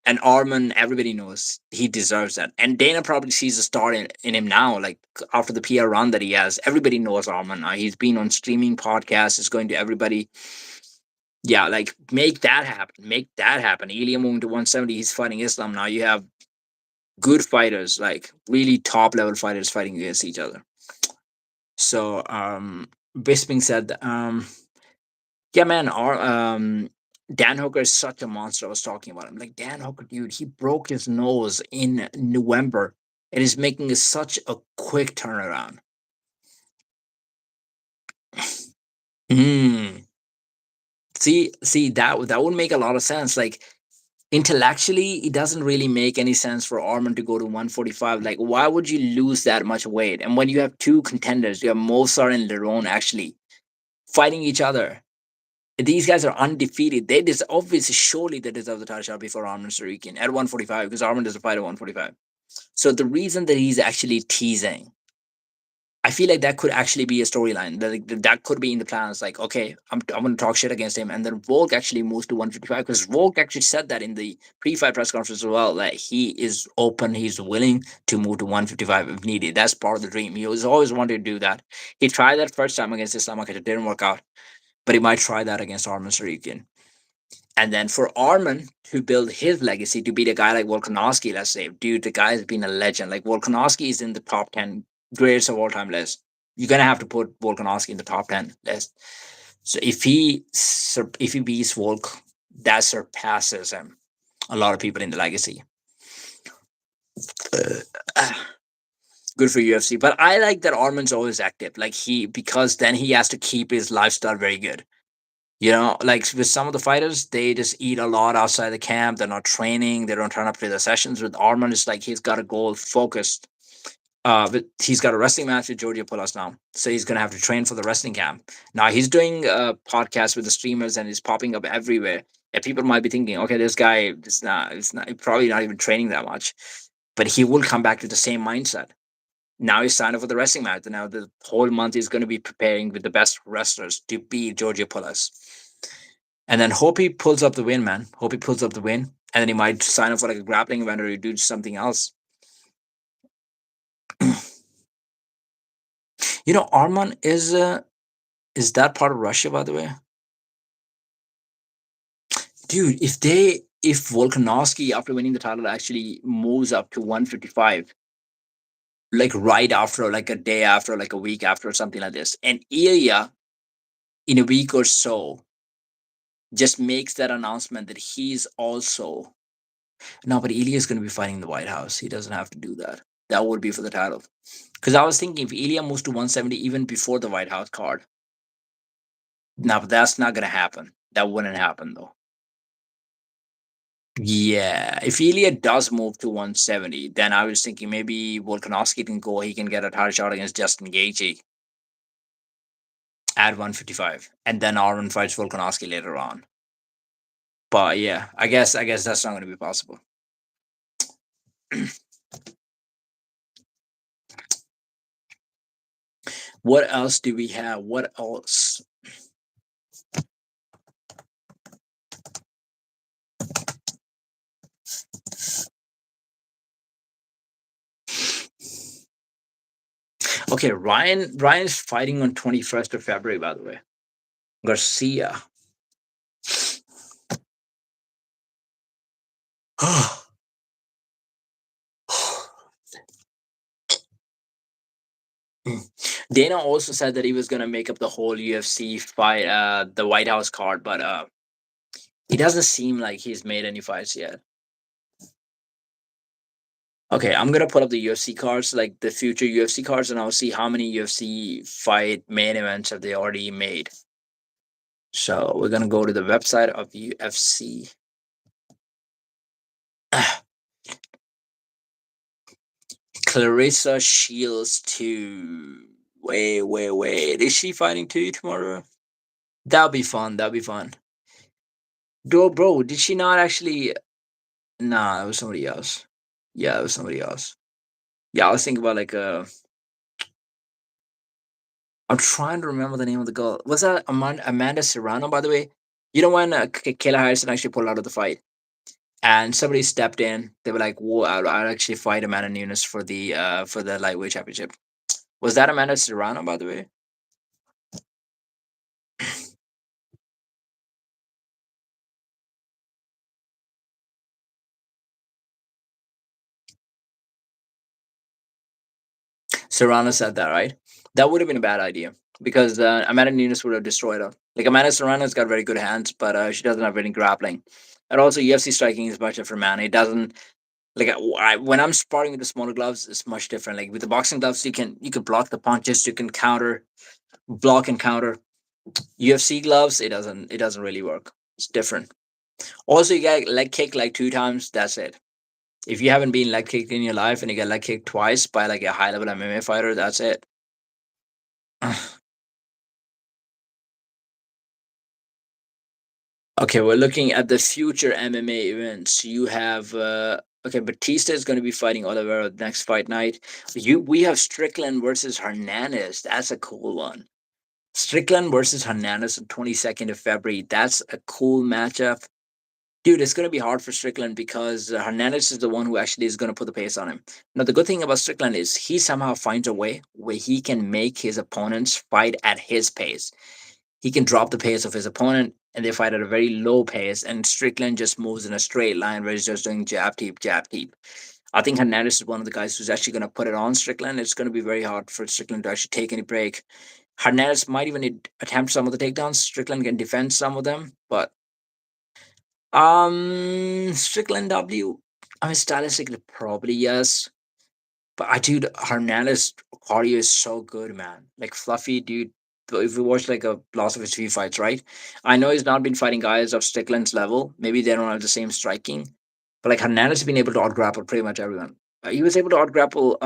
And Arman, everybody knows he deserves that. And Dana probably sees a star in him now. Like after the PR run that he has, everybody knows Arman now. He's been on streaming podcasts. It's going to everybody. Yeah, like make that happen. Make that happen. Ilya moving to 170. He's fighting Islam now. You have good fighters, like really top level fighters fighting against each other. So Bisping said, yeah, man, Dan Hooker is such a monster. I was talking about him. Like Dan Hooker, dude, he broke his nose in November and is making such a quick turnaround. Hmm. See, that would make a lot of sense. Like Intellectually, it doesn't really make any sense for Arman to go to 145. Like, why would you lose that much weight? And when you have two contenders, you have Mozart and Lerone actually fighting each other. These guys are undefeated. They deserve, obviously, surely they deserve the title shot before Arman Sarikian at 145 because Arman doesn't fight at 145. So the reason that he's actually teasing, I feel like that could actually be a storyline. That could be in the plans. Like, okay, I'm going to talk shit against him, and then Volk actually moves to 155 because Volk actually said that in the pre-fight press conference as well. That he is open, he's willing to move to 155 if needed. That's part of the dream. He was always wanted to do that. He tried that first time against Islam Makhachev, it didn't work out, but he might try that against Arman Sarikian. And then for Arman to build his legacy to beat a guy like Volkanovski, let's say, dude, the guy has been a legend. Like Volkanovski is in the top 10 greatest of all time list. You're gonna have to put Volkanovski in the top 10 list. So if he beats Volk, that surpasses him. A lot of people in the legacy. Good for UFC. But I like that Arman's always active. Like because then he has to keep his lifestyle very good. You know, like with some of the fighters, they just eat a lot outside the camp. They're not training. They don't turn up to the sessions. With Arman, it's like he's got a goal focused. But he's got a wrestling match with Georgia Pulas now, so he's gonna have to train for the wrestling camp. Now he's doing a podcast with the streamers and he's popping up everywhere. And people might be thinking, okay, this guy is not probably not even training that much, but he will come back to the same mindset. Now he's signed up for the wrestling match. And now the whole month he's going to be preparing with the best wrestlers to beat Georgia Pulas. And then hope he pulls up the win, man. Hope he pulls up the win. And then he might sign up for like a grappling event or he do something else. You know, Arman is that part of Russia, by the way? Dude, if Volkanovski after winning the title actually moves up to 155, like right after, like a day after, like a week after, or something like this, and Ilya in a week or so just makes that announcement that he's also no, but Ilya is going to be fighting the White House. He doesn't have to do that. That would be for the title. Because I was thinking if Ilya moves to 170 even before the White House card, no, but that's not going to happen. That wouldn't happen though. Yeah, if Ilya does move to 170, then I was thinking maybe Volkanovski can go. He can get a title shot against Justin Gaethje at 155, and then Arman fights Volkanovski later on. But yeah, I guess that's not going to be possible. What else do we have? What else? Okay, Ryan's fighting on 21st of February, by the way. Garcia. Dana also said that he was gonna make up the whole UFC fight, the White House card, but it doesn't seem like he's made any fights yet. Okay, I'm gonna put up the UFC cards, like the future UFC cards, and I'll see how many UFC fight main events have they already made. So we're gonna go to the website of UFC. Clarissa Shields 2. Wait. Is she fighting 2 tomorrow? That'll be fun. That'll be fun. Bro, did she not actually? Nah, it was somebody else. Yeah, it was somebody else. Yeah, I was thinking about like I'm trying to remember the name of the girl. Was that Amanda Serrano, by the way? You know when Kayla Harrison actually pulled out of the fight, and somebody stepped in. They were like, "Whoa, I'll actually fight Amanda Nunes for the lightweight championship." Was that Amanda Serrano, by the way? Serrano said that, right? That would have been a bad idea because Amanda Nunes would have destroyed her. Like Amanda Serrano's got very good hands, but she doesn't have any grappling. And also, UFC striking is much different, man. It doesn't like when I'm sparring with the smaller gloves, it's much different. Like with the boxing gloves, you can block the punches, you can counter, block and counter. UFC gloves, it doesn't really work. It's different. Also, you get leg kick like 2 times. That's it. If you haven't been leg kicked in your life and you get leg kicked twice by like a high level MMA fighter, that's it. Okay, we're looking at the future MMA events. You have okay, Batista is going to be fighting Oliveira next fight night. We have Strickland versus Hernandez. That's a cool one. Strickland versus Hernandez on 22nd of February. That's a cool matchup. Dude, it's going to be hard for Strickland because Hernandez is the one who actually is going to put the pace on him. Now, the good thing about Strickland is he somehow finds a way where he can make his opponents fight at his pace. He can drop the pace of his opponent and they fight at a very low pace, and Strickland just moves in a straight line where he's just doing jab, teep, jab, teep. I think Hernandez is one of the guys who's actually going to put it on Strickland. It's going to be very hard for Strickland to actually take any break. Hernandez might even attempt some of the takedowns. Strickland can defend some of them, but Strickland W. I mean, stylistically, probably yes. But I dude, Hernandez cardio is so good, man. Like Fluffy, dude. If you watch like a lots of his few fights, right? I know he's not been fighting guys of Strickland's level. Maybe they don't have the same striking, but like Hernandez has been able to out grapple pretty much everyone. He was able to out grapple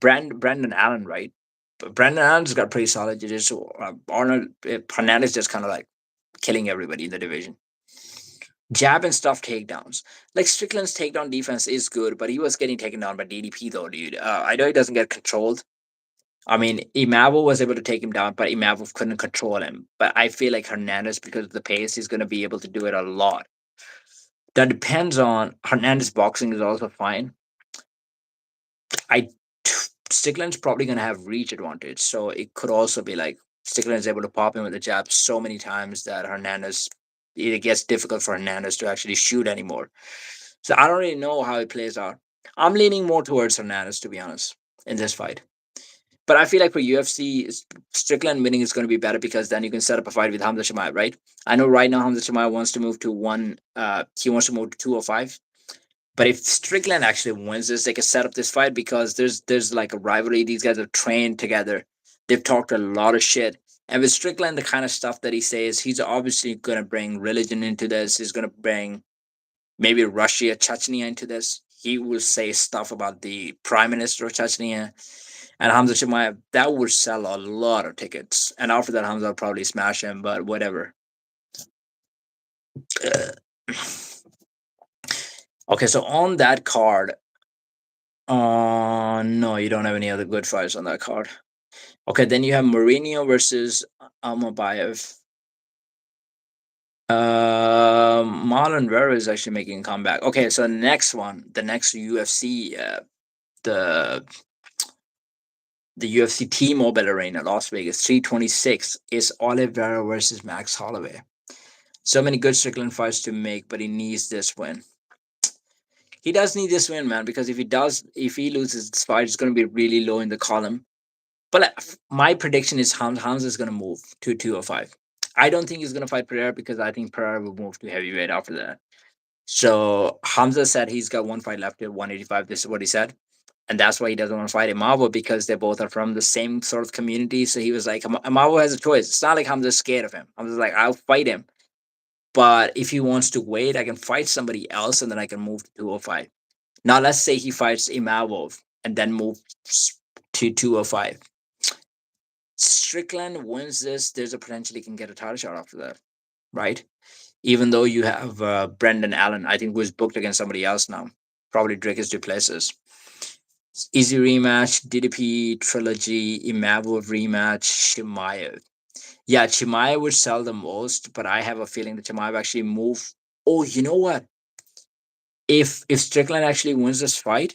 Brandon Allen, right? But Brandon Allen's got pretty solid jiu-jitsu. Arnold Hernandez just kind of like killing everybody in the division. Jab and stuff takedowns. Like Strickland's takedown defense is good, but he was getting taken down by DDP though, dude. I know he doesn't get controlled. I mean, Imavo was able to take him down, but Imavo couldn't control him. But I feel like Hernandez, because of the pace, he's going to be able to do it a lot. That depends on Hernandez. Boxing is also fine. I Strickland's probably going to have reach advantage, so it could also be like Strickland is able to pop him with the jab so many times that Hernandez it gets difficult for Hernandez to actually shoot anymore. So I don't really know how it plays out. I'm leaning more towards Hernandez to be honest in this fight. But I feel like for UFC, Strickland winning is going to be better because then you can set up a fight with Hamza Shemaev, right? I know right now Hamza Shemaev wants to move to one. He wants to move to 205. But if Strickland actually wins this, they can set up this fight because there's like a rivalry. These guys have trained together. They've talked a lot of shit. And with Strickland, the kind of stuff that he says, he's obviously going to bring religion into this. He's going to bring maybe Russia, Chechnya into this. He will say stuff about the prime minister of Chechnya and Hamza Shemaev. That would sell a lot of tickets. And after that, Hamza will probably smash him, but whatever. Okay, so on that card, no, you don't have any other good fights on that card. Okay, then you have Mourinho versus Almabayev. Marlon Vera is actually making a comeback. Okay, so the next one, the next UFC, the the UFC T-Mobile Arena, Las Vegas, 326 is Oliveira versus Max Holloway. So many good Strickland fights to make, but he needs this win. He does need this win, man, because if he loses this fight, it's going to be really low in the column. But like, my prediction is Hamza is going to move to 205. I don't think he's going to fight Pereira because I think Pereira will move to heavyweight after that. So Hamza said he's got one fight left at 185. This is what he said. And that's why he doesn't want to fight Imavo because they both are from the same sort of community. So he was like, Imavo has a choice. It's not like Hamza's scared of him. Hamza's like, I'll fight him. But if he wants to wait, I can fight somebody else and then I can move to 205. Now, let's say he fights Imavov and then moves to 205. Strickland wins this, there's a potential he can get a title shot after that, right? Even though you have Brendan Allen, I think, who is booked against somebody else now, probably Dricus Duplessis. Easy rematch, DDP trilogy, Imavov rematch, Chimaev. Yeah, Chimaev would sell the most, but I have a feeling that Chimaev actually move. Oh, you know what? If Strickland actually wins this fight,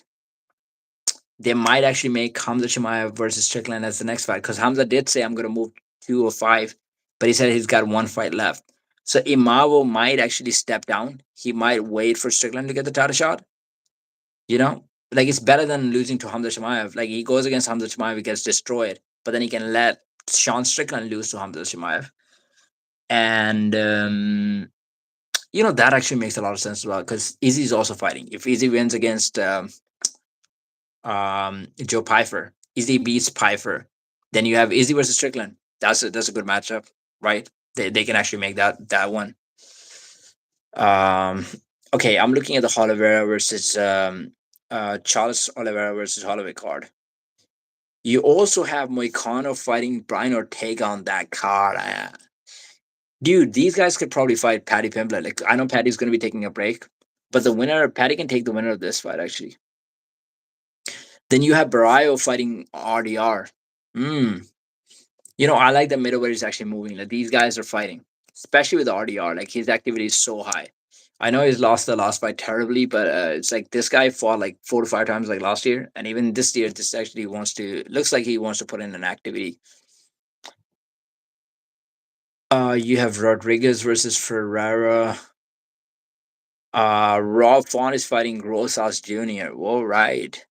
they might actually make Hamza Chimaev versus Strickland as the next fight because Hamza did say I'm going to move 205, but he said he's got one fight left. So Imavo might actually step down. He might wait for Strickland to get the title shot. You know, like it's better than losing to Hamza Chimaev. Like he goes against Hamza Chimaev, he gets destroyed, but then he can let Sean Strickland lose to Hamza Chimaev. And that actually makes a lot of sense as well because Izzy is also fighting. If Izzy wins against Joe Pfeiffer, Izzy beats Pfeiffer, then you have Izzy versus Strickland. That's a good matchup, right? They can actually make that one. Um, okay, I'm looking at the Oliveira versus Charles Oliveira versus Holloway card. You also have Moicano fighting Brian Ortega on that card. Dude, these guys could probably fight Patty Pimblett. Like, I know Patty's going to be taking a break, but the winner, Patty can take the winner of this fight, actually. Then you have Barrio fighting RDR. Hmm. I like the middleweight is actually moving. Like, these guys are fighting, especially with RDR. Like, his activity is so high. I know he's lost the last fight terribly, but it's like this guy fought like 4 to 5 times like last year, and even this year, this actually wants to. Looks like he wants to put in an activity. You have Rodriguez versus Ferrara. Rob Font is fighting Rosas Jr. All right.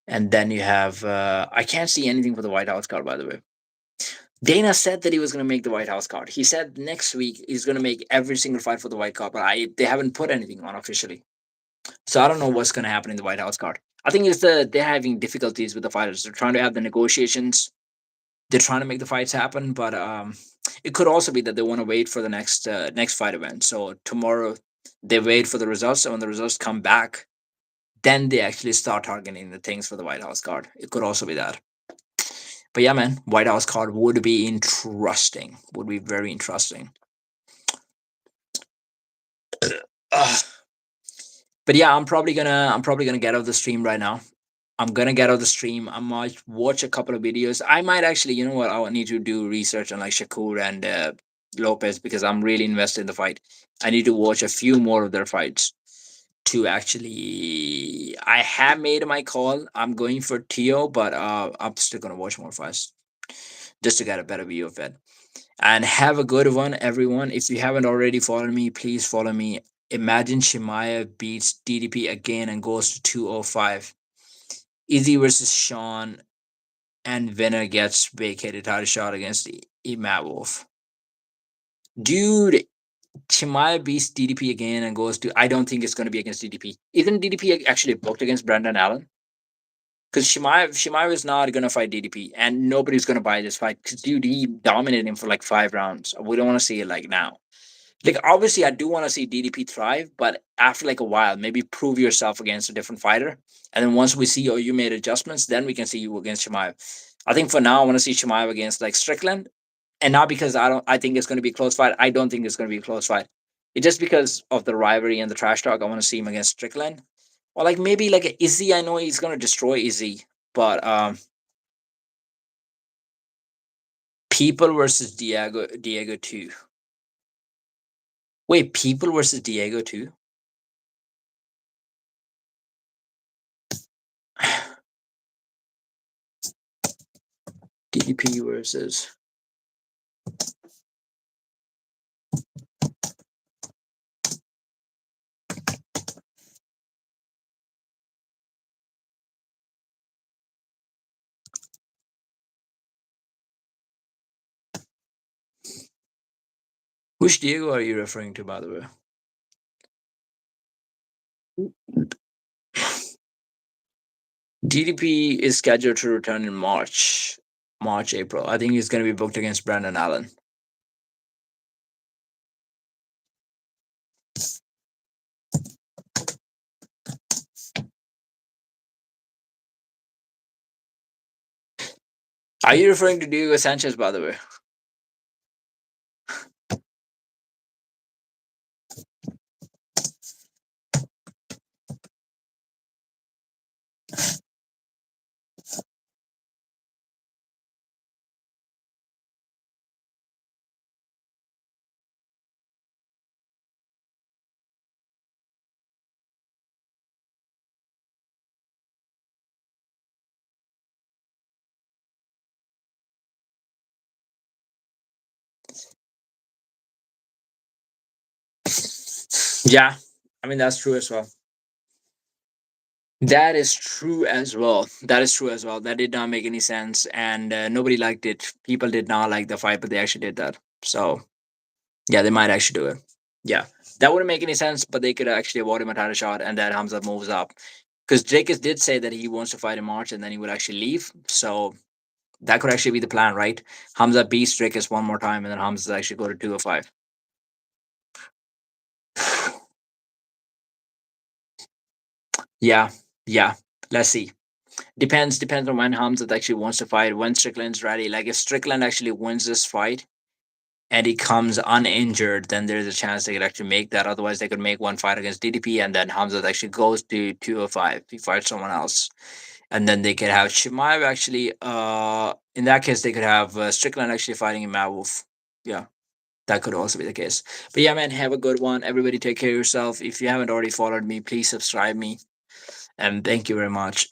And then you have I can't see anything for the White House card, by the way. Dana said that he was going to make the White House card. He said next week he's going to make every single fight for the White card, but they haven't put anything on officially. So I don't know what's going to happen in the White House card. I think it's they're having difficulties with the fighters. They're trying to have the negotiations. They're trying to make the fights happen, but it could also be that they want to wait for the next fight event. So tomorrow they wait for the results, and when the results come back, then they actually start targeting the things for the White House card. It could also be that. But yeah, man, White House card would be interesting. Would be very interesting. Ugh. But yeah, I'm probably gonna get off the stream right now. I'm gonna get off the stream. I might watch a couple of videos. I might actually, you know what? I need to do research on like Shakur and Lopez because I'm really invested in the fight. I need to watch a few more of their fights to actually. I have made my call. I'm going for Tio, but I'm still gonna watch more fights just to get a better view of it. And have a good one, everyone. If you haven't already followed me, please follow me. Imagine Shemaya beats DDP again and goes to 205. Izzy versus Sean, and winner gets vacated title shot against Imavov. Dude, Shemaya beats DDP again and goes to. I don't think it's going to be against DDP. Isn't DDP actually booked against Brandon Allen? Because Shemaya is not going to fight DDP, and nobody's going to buy this fight. Because dude, he dominated him for like 5 rounds. We don't want to see it like now. Like obviously I do want to see DDP thrive, but after like a while, maybe prove yourself against a different fighter. And then once we see you made adjustments, then we can see you against Shemaev. I think for now I want to see Shemaev against like Strickland. And not because I think it's gonna be a close fight. I don't think it's gonna be a close fight. It's just because of the rivalry and the trash talk. I want to see him against Strickland. Or like maybe like a Izzy. I know he's gonna destroy Izzy, but people versus Diego too. Wait, people versus Diego too? DDP versus which Diego are you referring to, by the way? DDP is scheduled to return in March, April. I think he's going to be booked against Brandon Allen. Are you referring to Diego Sanchez, by the way? Yeah, I mean that's true as well. That is true as well. That is true as well. That did not make any sense, and nobody liked it. People did not like the fight, but they actually did that. So yeah, they might actually do it. Yeah, that wouldn't make any sense, but they could actually avoid him a title shot, and then Hamza moves up. Because Jacobs did say that he wants to fight in March, and then he would actually leave. So that could actually be the plan, right? Hamza beats Jacobs one more time, and then Hamza actually go to 205. Yeah, yeah. Let's see. Depends on when Hamzat actually wants to fight. When Strickland's ready. Like if Strickland actually wins this fight and he comes uninjured, then there's a chance they could actually make that. Otherwise, they could make one fight against DDP, and then Hamzat actually goes to 205. He fights someone else, and then they could have Shimaev actually. In that case, they could have Strickland actually fighting Mavov. Yeah, that could also be the case. But yeah, man, have a good one. Everybody, take care of yourself. If you haven't already followed me, please subscribe me, and thank you very much.